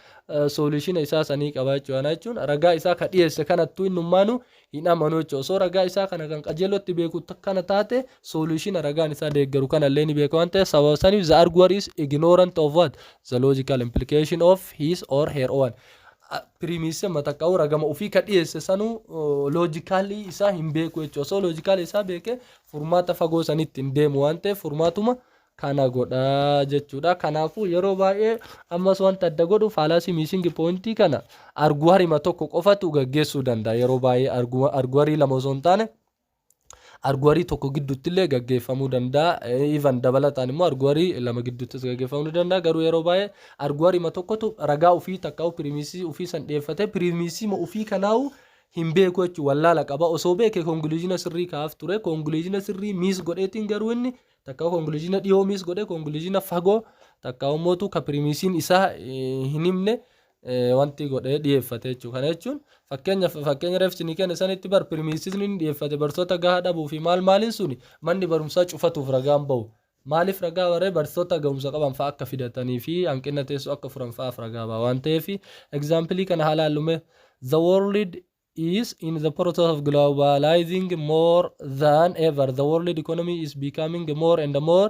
A: solution isaa sanii qabaachuu jechuun ragaa isaa ka dhiyeesse kanattuu innummaanu hin amanu jechuudha osoo ragaa isaa kana kan qajeelotti beeku kana taate solution ragaan isaa deeggaru kanallee ni beeka waan ta'eef sababa saniif the arguer is ignorant of what the logical implication of his or her own premise matakau ragama ufii ka dhiyeesse sanu logically isaa hin beeku jechuudha osoo logically isaa beeke furmaata fagoo sanitti hin deemu waan ta'eef furmaatuma kana godha jechuudha kanaafuu yeroo baay'ee ammas wanta adda godhu fallacy missing point kana arguarima tokko qofatu gaggeessuu danda'a yeroo baay'ee arguarii lama osoo hin taane arguarii tokko gidduutti illee gaggeeffamuu danda'a even dabalataan immoo arguarii lama gidduuttis gaggeeffamuu danda'a garuu yeroo baay'ee arguarima tokkotu ragaa ufii takka'u pirimisii ufii san dhiyeeffate pirimisii ufii kanaa'u hin beeku jechuun wallaala qaba osoo beeke konkuluuziina sirrii kaa'af ture konkuluuziina sirrii miis godheetiin garuu inni takka'u konkuluuziina dhiyoo miis godhe konkuluuziina fagoo takka'u mootu ka pirimisiin isaa hin himne wanti godhee dhiyeeffate jechuudha kana jechuun fakkeenya reefsini kenna sanitti bar pirimisiin dhiyeeffate barsoota gahaa dhabuu fi maaliin suni manni barumsaa cufatuuf ragaan bahu maaliif ragaa waree barsoota ga'umsa qaban fa'aa akka fidatanii fi hanqina teessoo akka furan fa'aaf ragaa baha waan ta'eef examplii kana haala lume the world is in the process of globalizing more than ever the world economy is becoming more and more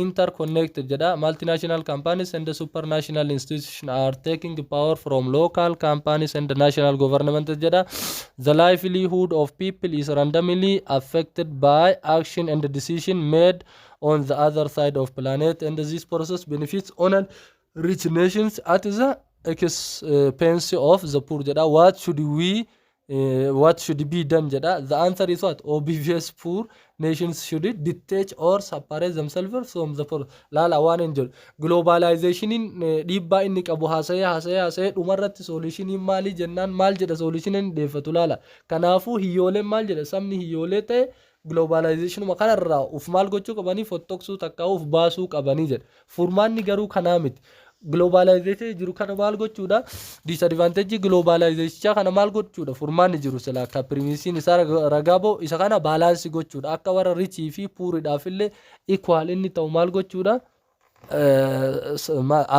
A: interconnected jada multinational companies and the supranational institutions are taking power from local companies and the national government jada the livelihood of people is randomly affected by action and decision made on the other side of planet and this process benefits only rich nations at the expense of the poor jada what should be done jada the answer is what obvious poor nations should detach or separate themselves from the poor lala waan enjol globalization in dhibba inni qabu haasaya dhumarratti solution maali jennaan maal jedha solution in deeffatu lala kanaafu hiyyoolee maal jedha sabni hiyyoolee ta'e globalization kanarraa uf maal gochuu qabanii fottoksuu takkaa uf baasuu qabanii jedha furmaanni garuu kanaa miti globalization jiru kana maal gochuudha disadvantage globalization kana maal gochuudha furmaanni jiru sila ka primisiin isa ragaabo isa kana balance gochuudha akka warra rich fi poor dhaafillee equal inni ta'u maal gochuudha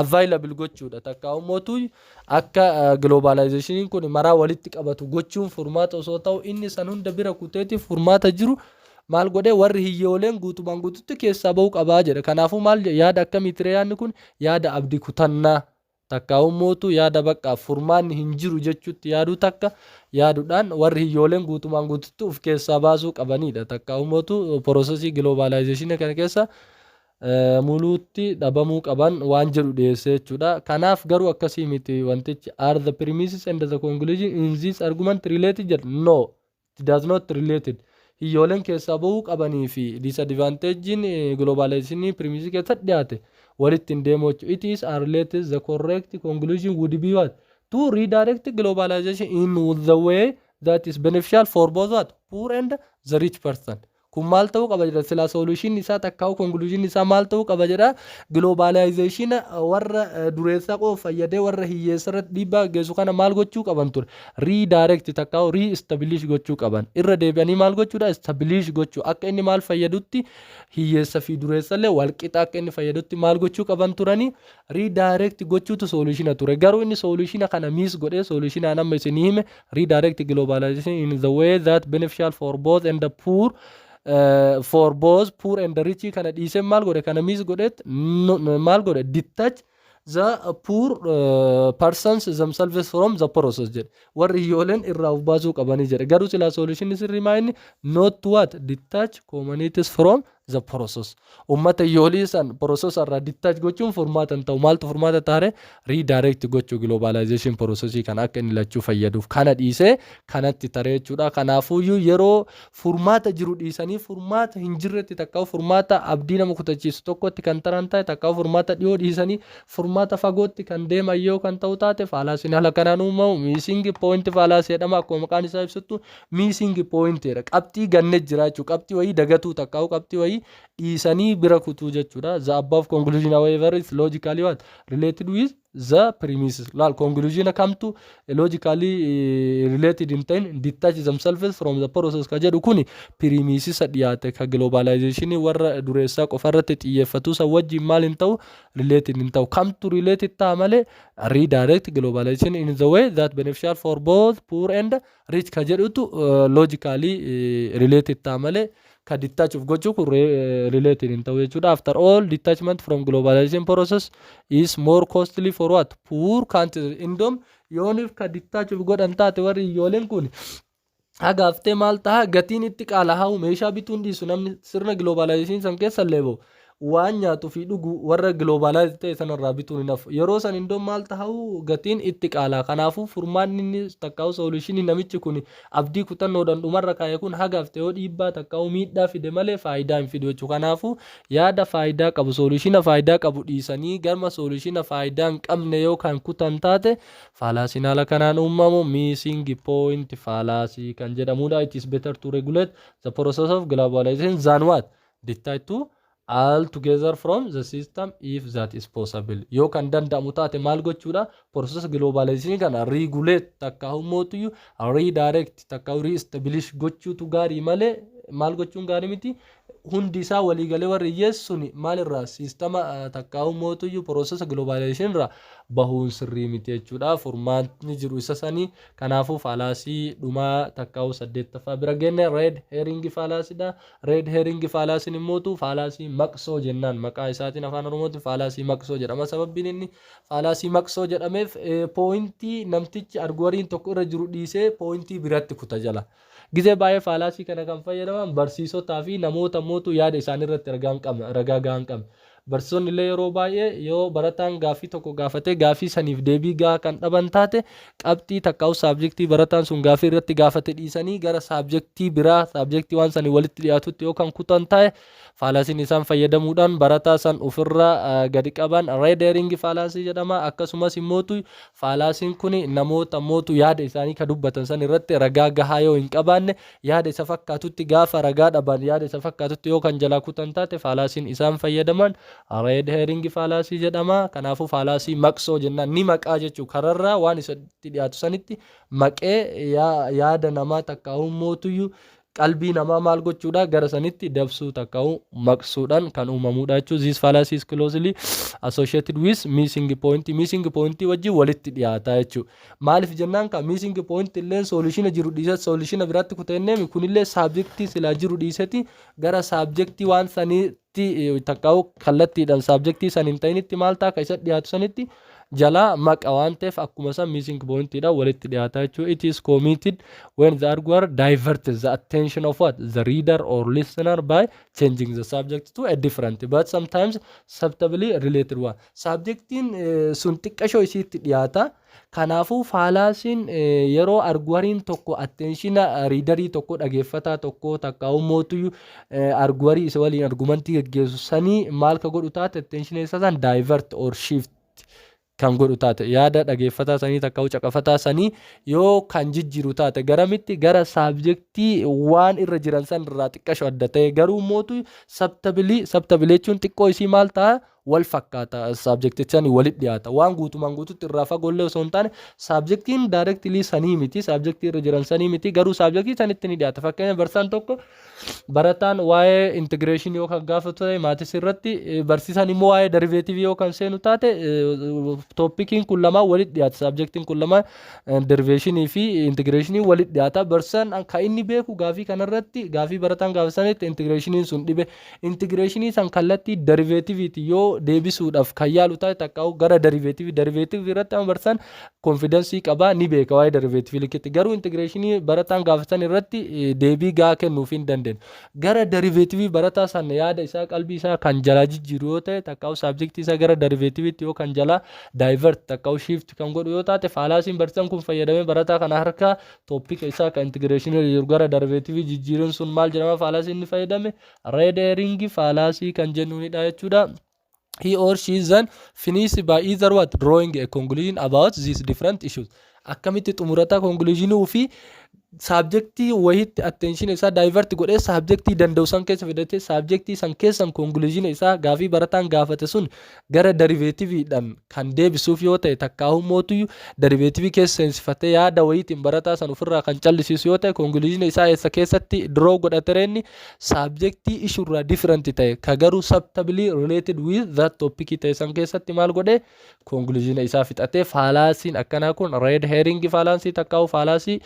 A: available gochuudha takka mootu akka globalization kun maraa walitti qabatu gochuun furmaata osoo ta'u inni san hunda bira kuteeti furmaata jiru maal godhe warri hiyyooleen guutumaan guututti keessaa ba'uu qabaa jedha kanaafuu maal yaada akkamitti yaadni kun yaada abdii kutannaa takka mootu yaada bakka furmaanni hin jiru jechuutti yaaduu takka yaaduudhaan warri hiyyooleen guutumaan guututti uf keessaa baasuu qabanidha takka mootu processii globalization kana keessa muluutti dhabamuu qaban waan jedhu dhiyeessee jechuudha kanaaf garuu akkasii miti wantichi are the premises and the conclusion in this argument related no it does not related hiyyooleen keessaa bahuu qabanii fi disadvantagein globalization premise keessatti dhiyaate walitti hin deemu jechuudha it is related the correct conclusion would be what to redirect globalization in the way that is beneficial for both what poor and the rich person kun maal ta'uu qaba jedha sila solution isaa takkaa'u conclusion isaa maal ta'uu qaba jedha globalization warra dureessaa qofa fayyadee warra hiyyeessa irratti dhiibbaa geessu kana maal gochuu qaban ture redirect takkaa'u re-establish gochuu qaban irra deebi'anii maal gochuudha establish gochuu akka inni maal fayyadutti hiyyeessa fi dureessa illee walqixa akka inni fayyadutti maal gochuu qaban turanii redirect gochuutu solution ture garuu inni solution kana miis godhee solution nama isinii hime redirect globalization in the way that beneficial for both and the poor for both poor and the rich kana dhiise maal godhe kana miis godhet maal godhe detach the poor persons themselves from the process jedhe warri hiyyooleen irraa of baasuu qabanii jedhe garuu sila solution sirrii maayinni not to what detach communities from the process. Ummata yoolii san process irraa detach gochuun furmaata hin ta'u. Maaltu furmaata taare redirect gochuu globalization processii kan akka inni lachuu fayyaduuf kana dhiisee kanatti taree jechuudha. Kanaafuyyuu yeroo furmaata jiru dhiisanii furmaata hin jirretti takkaa furmaata abdii nama kutachiisu tokkotti kan taran ta'e takkaa furmaata dhiyoo dhiisanii furmaata fagootti kan deeman yoo kan ta'u taate faalaasiin haala kanaan uumamu missing point faalaasii jedhama. Akkuma maqaan isaa ibsuttu missing point jedha. Qabxii ganne jira jechuudha. Qabxii wayii dagatuu takkaa qabxii wayii dhiisanii bira kutuu jechuudha. The above conclusion however is logically what related with the premises. Lal conclusion kamtu logically related in ten detach themselves from the process ka jedhu kuni premises dhiyaate ka globalization warra dureessaa qofarratti xiyyeeffatu sa wajjin maal hin ta'u related hin ta'u. Kamtu related ta'a malee redirect globalization in the way that beneficial for both poor and rich ka jedhutu logically related ta'a malee ka detach of gochuu kun related hin ta'u jechuudha. After all, detachment from globalization process is more costly for what poor countries. Indom yoonif ka detach of godhan taate warri iyyooleen kun hagaaftee maal ta'a gatiin itti qaalaa'u meeshaa bituun dhiisu namni sirna globalization san keessa leebo waan nyaatu fi dhugu warra globalize ta'e sanarraa bituun hin hafu. Yeroo san indoo maal ta'u gatiin itti qaalaa. Kanaafuu furmaanni inni takkaa'u solutionii namichi kun abdii kutannoodhaan dhumarra kaa'e kun hagaaftee yoo dhiibbaa takkaa'u miidhaa fide malee faayidaa hin fidu jechuudha. Kanaafuu yaada faayidaa qabu solutiona faayidaa qabu dhiisanii garma solutiona faayidaa hin qabne yoo kan kutan taate faalaasiin haala kanaan uumamu missing point faalaasii kan jedhamudha. It is better to regulate the process of globalization than what detach to all together from the system if that is possible. Yoo kan danda'amu taate maal gochuudha process globalization kana regulate takkaa'u mootuyyuu redirect takkaa'u reestablish gochuutu gaarii malee maal gochuun gaarii miti. Hundi isaa waliigalee warri hiyyeessuun maalirraa siistama takkaa'u mootuyyuu process globalization irraa bahuun sirrii miti jechuudha. Furmaatni jiru isa sanii. Kanaafuu faalaasii dhumaa takkaa'u 8ffaa bira genne red herring faalaasiidha. Red herring faalaasiin immootu faalaasii maqsoo jennaan maqaa isaatiin afaan oromootiin faalaasii maqsoo jedhama. Sababbiin inni faalaasii maqsoo jedhameef poointii namtichi arguwariin tokko irra jiru dhiisee poointii biratti kuta jala. Gizee baay'ee faalaasii kana kan fayyadaman barsiisotaa fi namoota mootu yaada isaan irratti ragaa gahan qabne. Barsiisonni illee yeroo baay'ee yoo barataan gaafii tokko gaafate gaafii saniif deebii gahaa kan dhaban taate qabxii takkaa'u saabjektii barataan sun gaafii irratti gaafate dhiisanii gara saabjektii biraa saabjektii waan sanii walitti dhiyaatutti yoo kan kutan ta'e faalaasiin isaan fayyadamuudhaan barataa san ofirraa gadi qaban red herring faalaasii jedhama. Akkasumas immootu faalaasiin kun namoota mootu yaada isaanii ka dubbatan san irratti ragaa gahaa yoo hin qabaanne yaada isa fakkaatutti gaafa ragaa dhaban yaada isa fakkaatutti yoo kan jalaa kutan taate faalaasiin isaan fayyadaman red herring faalaasii jedhama. Kanaafuu faalaasii maqsoo jennaan ni maqaa jechuu kararraa waan isatti dhiyaatu sanitti maqee yaada namaa takkaa'u mootuyyuu qalbii namaa maal gochuudha gara sanitti dabsuu takkaa'u maqsuudhaan kan uumamuudha jechuudha. This fallacy is closely associated with missing point. Missing point wajjin walitti dhiyaata jechuudha. Maaliif jennaan kan missing point illee solution jiru dhiisati solution biraatti kutannee kunillee subjectii silaa jiru dhiisati gara subjectii waan sanitti takkaa'u kallattiidhaan subjectii san hin ta'initti maal ta'a ka isa dhiyaatu sanitti jala maqa waan ta'eef akkuma san missing point dha walitti dhiyaata jechuudha. It is committed when the arguer diverts the attention of what the reader or listener by changing the subject to a different but sometimes subtly related one. Subjectiin sun xiqqashoo isiitti dhiyaata. Kanaafuu faalaasiin yeroo arguwariin tokko attenshina readerii tokko dhageeffataa tokko takkaa'u mootu arguwarii isa waliin argumentii geggeessu sanii maal ka godhu taate attenshina isa san divert or shift kan godhu taate yaada dhageeffataa sanii takkaa'u caqafataa sanii yoo kan jijjiiru taate garamitti gara saabjektii waan irra jiran san irraa xiqqasho adda ta'e garuu mootu sabtabiliichuun xiqqoo isii maal ta'a wal fakkaata saabjektichaan walit dhiyaata waan guutumaan guututti irraa fagoollee osoo hin taane saabjektiin directly sanii miti saabjektii irra jiran sanii miti garuu saabjektii sanitti ni dhiyaata. Fakkeenya barsiisaan tokko barataan waa'ee integration yoo kan gaafatu ta'e maatis irratti barsiisaan immoo waa'ee derivative yoo kan seenu taate toppikiin kun lamaan walit dhiyaata saabjektiin kun lamaan derivationii fi integrationii walit dhiyaata. Barsiisaan kan inni beeku gaafii kanarratti gaafii barataan gaafasanitti integrationiin sun dhibe integrationii san kallattii derivativeeti yoo deebisuudhaaf kan yaalu taate takkaa'u gara deriveetiivii irratti amma barsan konfidensii qabaa ni beeka waa'ee deriveetiivii likkitti garuu intigireeshinii barataan gaafatan irratti deebii gaa kennuuf hin dandeenyu. Gara deriveetiivii barataa sana yaada isaa qalbii isaa kan jalaa jijjiiru yoo ta'e takkaa'u saabjektii isaa gara deriveetiiviitti yoo kan jalaa daayivert takkaa'u shiifti kan godhu yoo taate faalaasiin barsiisan kun fayyadamee barataa kana harka tooppika isaa kan intigireeshinii jiru gara deriveetiivii jijjiiruun sun maal jedhama faalaasiin inni fayyadame red herring faalaasii kan jennuunidha jechuudha. He or she then finish by either what drawing a conclusion about these different issues. Akkamitti xumurata conclusion fi subjectii wahitti attention isaa divert godhee subjectii danda'u san keessa fidate subjectii san keessan conclusion isaa gaafii barataan gaafate sun gara deriveetiiviidhaan kan deebisuuf yoo ta'e takkaa'u mootu deriveetiivii keessa seensifatee yaada wayiitiin barataa san ofirraa kan callisiisu yoo ta'e conclusion isaa eessa keessatti draw godhatereenni subjectii issuerraa different ta'e ka garuu subtably related with that topic ta'e san keessatti maal godhe conclusion isaa fixatee faalaasiin akkanaa kun red herring faalaasii takkaa'u faalaasii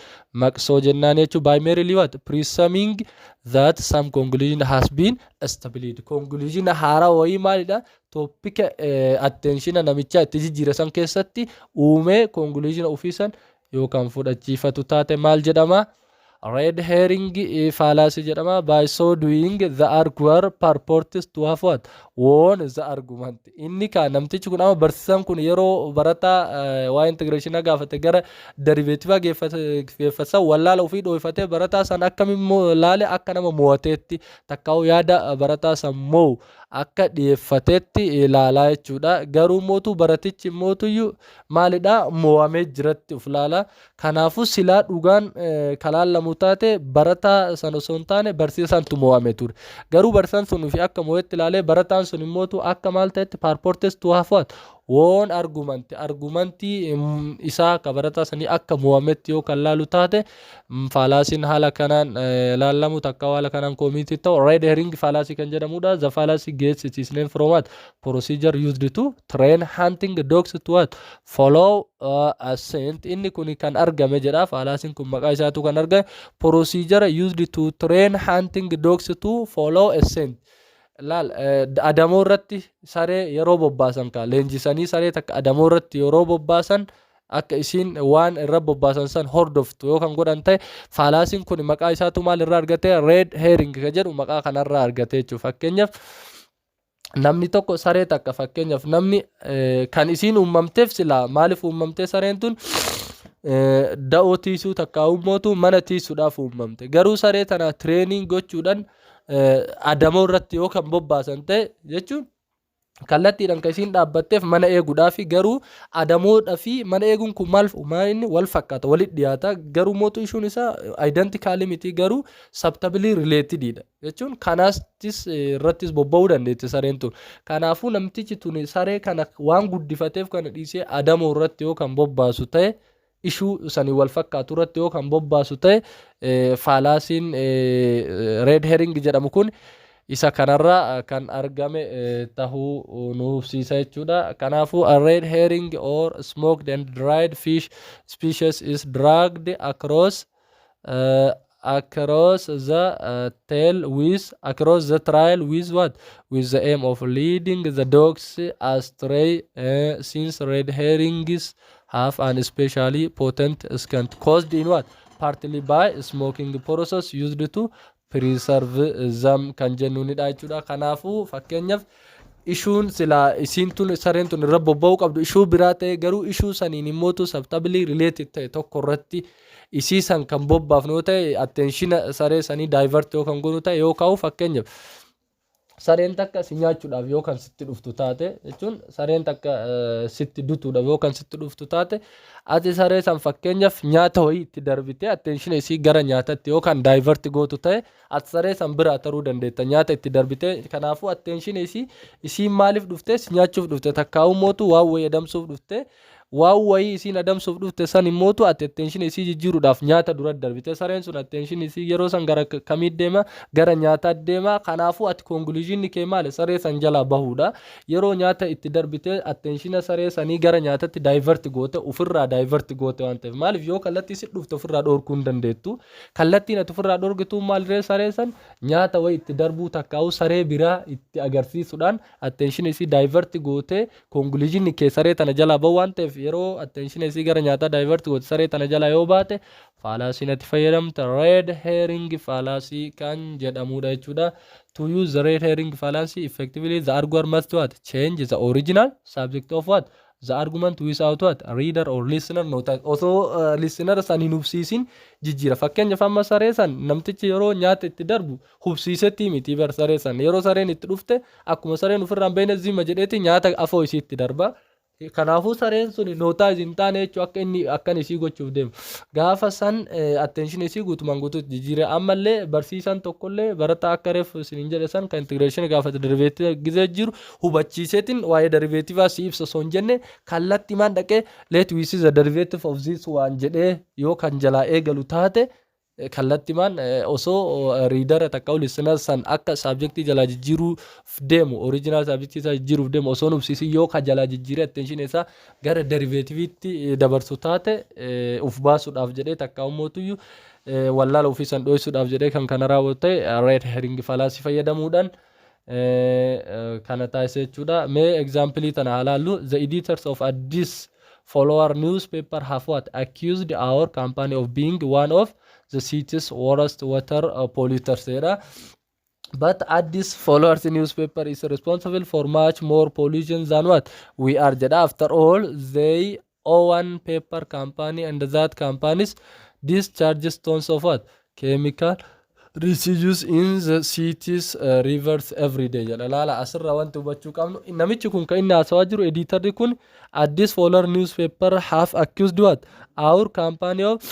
A: maqsoo jennaan jechuun by merely what presuming that some conclusion has been established. Conclusion haaraa wayii maalidha topic attention namicha itti jijjiire san keessatti uumee conclusion ofiisan yookaan fudhachiifatu taate maal jedhama red herring fallacy jedhama. By so doing the arguer purports to have what won the argument. Inni ka namtichi kun ama barsiisan kun yeroo barataa waa integration gaafate gara derivative geeffasa wallaala ofii dhoofate barataa san akkamiin laale akka nama mo'ateetti takkaa'u yaada barataa san moo akka dhiyeeffateetti ilaalaa jechuudha. Garuu mootu baratichi mootuyyuu maalidha mo'amee jiratti uf laala. Kanaafuu silaa dhugaan kalaallamu taate barataa san osoo hin taane barsiisantu mo'ame ture. Garuu barsiisan sun fi akka mo'etti ilaalee barataan sun immootu akka maal ta'etti purports to have what won argumentii isaa ka barataa sanii akka mo'ametti yoo kan laalu taate fallaasiin haala kanaan laallamu takka haala kanaan koomiitii ta'u red herring fallacy kan jedhamudha. The fallacy gets its name from what procedure used to train hunting dogs to what follow a scent. Inni kun kan argame jedha fallaasiin kun maqaa isaatu kan argame procedure used to train hunting dogs to follow a scent. Laal adamoo irratti saree yeroo bobbaasan ka leenjisanii saree takka adamoo irratti yeroo bobbaasan akka isiin waan irra bobbaasan san hordoftu yoo kan godhan ta'e fallaasiin kun maqaa isaatu maal irraa argate red herring ka jedhu maqaa kanarraa argate jechuudha. Fakkeenyaaf namni tokko saree takka fakkeenyaaf namni kan isiin uumamteef silaa maaliif uumamtee sareen tun da'oo tiisuu takka uummootu mana tiisuudhaaf uumamte. Garuu saree tana training gochuudhaan adamoo irratti yoo kan bobbaasan ta'e jechuun kallattiidhaan kan isiin dhaabbatteef mana eeguudhaaf garuu adamoodhaa fi mana eeguun kun maal inni wal fakkaata walitti dhiyaata garuu mootu ishuun isaa identically miti garuu subtably relatedidha jechuun kanaastis irrattis bobba'uu dandeetti sareen tun. Kanaafuu namtichi tun saree kana waan guddifateef kana dhiisee adamoo irratti yoo kan bobbaasu ta'e ishuu sanii wal fakkaatu irratti yoo kan bobbaasu ta'e fallaasiin red herring jedhamu kun isa kanarraa kan argame tahuu nuufsiisa jechuudha. Kanaafuu a red herring or smoked and dried fish species is dragged across the trail with what with the aim of leading the dogs astray since red herrings have an especially potent scent caused in what partly by smoking process used to preserve them kan jennuunidha jechuudha. Kanaafuu fakkeenyaaf ishuun silaa isiin tun sareen tun irra bobba'uu qabdu ishuu biraa ta'e garuu ishuu saniin immootu subtably related ta'e tokko irratti isii san kan bobbaafnu yoo ta'e attention saree sanii divert yoo kan goonu ta'e yoo kaa'u fakkeenyaaf sareen takka si nyaachuudhaaf yoo kan sitti dhuftu taate jechuun sareen takka sitti dutuudhaaf yoo kan sitti dhuftu taate ati saree san fakkeenyaaf nyaata wayii itti darbite attention isii gara nyaatatti yoo kan divert gootu ta'e ati saree san biraa taruu dandeetta nyaata itti darbite. Kanaafuu attention isii maaliif dhufte si nyaachuuf dhufte takkaa'uu mootu waan wayii adamsuuf dhufte waan wayii isiin adamsuuf dhufte san immootu ati attention isii jijjiiruudhaaf nyaata dura darbite sareen sun attention isii yeroo san gara kamii deema gara nyaataa deema kanaafuu ati conclusion kee maali saree san jalaa bahuudha yeroo nyaata itti darbite attention saree sanii gara nyaatatti divert goote ofirraa divert goote waan ta'eef maaliif yoo kallattii si dhufte ofirraa dhorkuu hin dandeettu kallattiin ati ofirraa dhorkitu maaliree saree san nyaata wayii itti darbuu takkaa'u saree biraa itti agarsiisuudhaan attention isii divert goote conclusion kee saree tana jalaa bahu waan ta'eef yeroo attention isii gara nyaataa divert goote saree tana jalaa yoo baate fallacy ati fayyadamta red herring fallacy kan jedhamudha jechuudha. To use the red herring fallacy effectively, the arguer must what? Change the original subject of what? The argument without what? A reader or listener note. Also, listener san hin hubsiisin jijjiira. Fakkeenyaaf amma saree san namtichi yeroo nyaata itti darbu hubsiisetti miti bar saree san. Yeroo sareen itti dhufte akkuma sareen ofirraan beene zima jedheeti nyaata afoo isii itti darba. Kanaafuu sareen sun nootaa hin taane jechuun akka inni akkan isii gochuuf deemu gaafa san attention isii guutumaan guutuutti jijjiire ammallee barsiisaan tokkollee barataa akka reef isin jedhe san kan integration gaafa derivative gizee jiru hubachiiseetiin waa'ee derivative si ibsa son jenne kallatti maan dhaqee let we see the derivative of this waan jedhee yoo kan jalaa eegalu taate kallatti maan osoo reader takka listener san akka subjectii jalaa jijjiiruuf deemu original subjectii isaa jijjiiruuf deemu osoo nubsiisi yoo ka jalaa jijjiire attention isaa gara derivativeetti dabarsu taate uf baasuudhaaf jedhee takka ummootuyyuu wallaala ofii san dho'isuudhaaf jedhee kan kana raawwate red herring fallacy fayyadamuudhaan kana taasise jechuudha. Mee example tana halaallu the editors of Addis follower newspaper have what accused our company of being one of the city's worst water polluters. But Addis followers newspaper is responsible for much more pollution than what we are. After all, they own paper company and that companies discharges tons of what chemical residues in the city's rivers every day. Lala asirra wanti hubachuu qabnu namichi kun kan inni haasawaa jiru editorri kun Addis follower newspaper have accused what our company of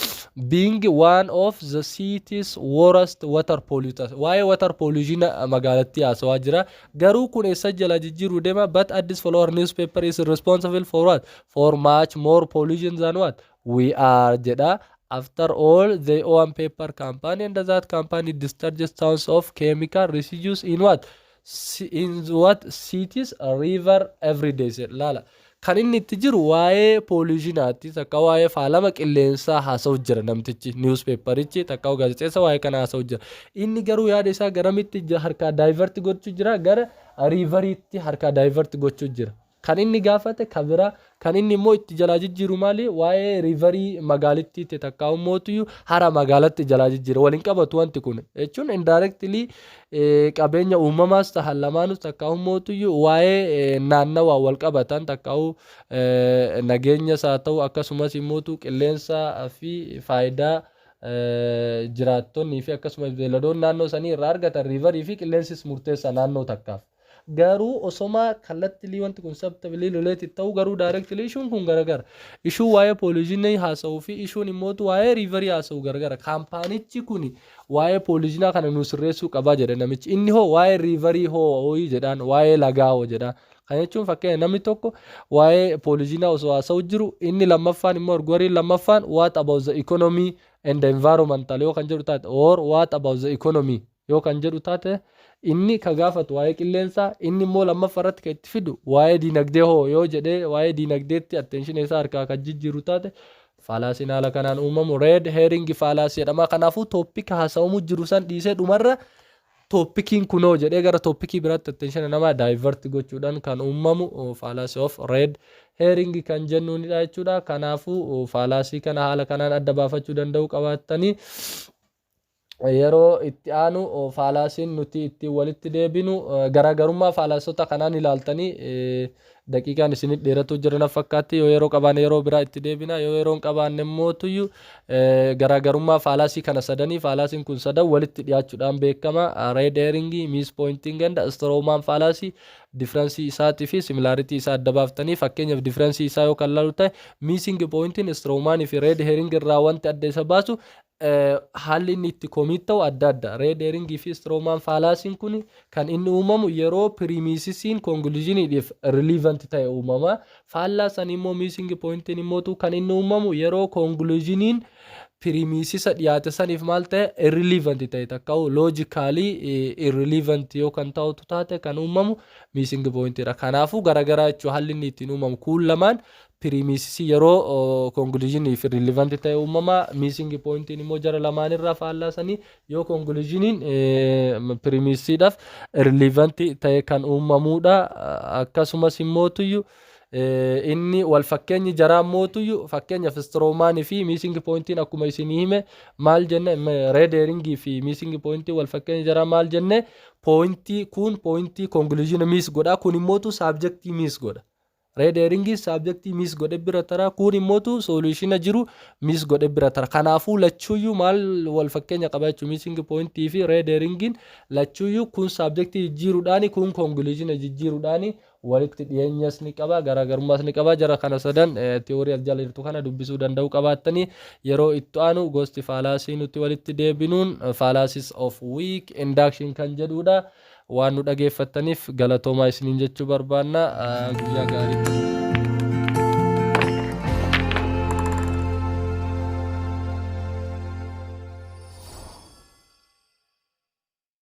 A: being one of the city's worst water polluters. Why water pollution magaalatti haasawaa jira garuu kun eessa jala jijjiiruu deema but Addis follower newspaper is responsible for what for much more pollution than what we are jedha. After all, they own paper company and that company discharges tons of chemical residues in what cities a river every day. Lala kan inni itti jiru waa'ee poolishinaatti takka waa'ee faalama qilleensaa haasa'u jira namtichi newspaperichi takka gaazexeessa waa'ee kana haasa'u jira inni garuu yaada isaa garamitti harkaa divert gochuu jira gara riveritti harkaa divert gochuu jira. Kan inni gaafate kabira kan inni immoo itti jalaa jijjiiru maali waa'ee riverii magaalittiitti takka ummootuyyuu hara magaalatti jalaa jijjiira waliin qabatu wanti kun jechuun indirectly qabeenya uumamaas tahan lamaanus takka ummootuyyuu waa'ee naannawaa wal qabatan takka nageenya isaa ta'u akkasumas immootu qilleensa fi faayidaa jiraattonnii fi akkasumas beeladoon naannoo sanii irraa argatan riverii fi qilleensis murteessa naannoo takkaaf. Garuu osoma kallattii wanti kun sabtabili loleetti ta'u garuu directly ishuun kun garagara ishuu waa'ee pollution haasa'uu fi ishuun immootu waa'ee riverii haasa'u garagara kaampaanichi kun waa'ee pollution kana nu sirreessuu qabaa jedha namichi inni hoo waa'ee riverii hoo jedhaan waa'ee lagaa hoo jedha kan jechuun fakkeenya namni tokko waa'ee pollution osoo haasa'u jiru inni lammaffaan immoo arguurii lammaffaan what about the economy and the environmental yoo kan jedhu taate or what about the economy yoo kan jedhu taate inni ka gaafatu waa'ee qilleensaa inni immoo lammaffaarratti kan itti fidu waa'ee diinagdee hoo yoo jedhee waa'ee diinagdeetti attention isaa harkaa kan jijjiiru taate fallaasiin haala kanaan uumamu red herring fallacy jedhama. Kanaafuu toopika haasa'amu jiru san dhiisee dhumarra toopikiin kunoo jedhee gara toopikii biraatti attention namaa divert gochuudhaan kan uumamu fallacy of red herring kan jennuunidha jechuudha. Kanaafuu fallacy kana haala kanaan adda baafachuu danda'u qabaattanii yeroo itti aanu fallaasiin nuti itti walitti deebinu garaagarummaa fallasota kanaan ilaaltanii daqiiqaan isinit dheeratu jiran fakkaatti yoo yeroo qabaanne yeroo biraa itti deebina yoo yeroo qabaanne mootuyyuu garaagarummaa fallaasii kana sadanii fallaasiin kun sadan walitti dhiyaachuudhaan beekama red herring miss pointing and strawman fallacy difference isaatii fi similarity isaa adda baaftanii fakkeenyaaf difference isaa yoo kan laalu ta'e missing pointing strawman fi red herring irraa wanti adda isa baasu haalli inni itti komit ta'u adda adda. Red herring fi Strawman fallacy kun kan inni uumamu yeroo premises conclusioniidhaaf relevant ta'e uumama. Faallaa san immoo missing point immoo kan inni uumamu yeroo conclusioniin premises dhiyaate saniif maal ta'e irrelevant ta'e takka'u logically irrelevant yoo kan ta'utu taate kan uumamu missing pointidha. Kanaafuu garagaraa jechuun haalli inni ittiin uumamu kun lamaan premises yeroo conclusioniif relevant ta'e uumama. Missing point immoo jara lamaan irraa faallaa sanii yoo conclusioniin premisesidhaaf relevant ta'e kan uumamudha. Akkasumas immoo tuyyu inni wal fakkeenyi jaraa mootuyyuu fakkeenyaaf Strawman fi missing pointiin akkuma isinii hime maal jenne red herring fi missing pointii wal fakkeenyi jaraa maal jenne pointii kun pointii conclusion miss godha kun immootu subjectii miss godha. Red herring subjectii miss godhe bira tara kun immootu solution jiru miss godhe bira tara. Kanaafuu lachuuyyuu maal wal fakkeenya qaba jechuun missing pointii fi red herring lachuuyyuu kun subjectii jijjiiruudhaani kun conclusion jijjiiruudhaani walitti dhiyeenyas ni qaba garaagarummaas ni qaba. Jara kana sadan teorii jala jirtu kana dubbisuu danda'u qabaattanii yeroo itti aanu gosti fallacy nuti walitti deebinuun fallacies of weak induction kan jedhudha. Waan nu dhageeffattaniif galatoomaa isiniin jechuu barbaanna. Guyyaa gaarii.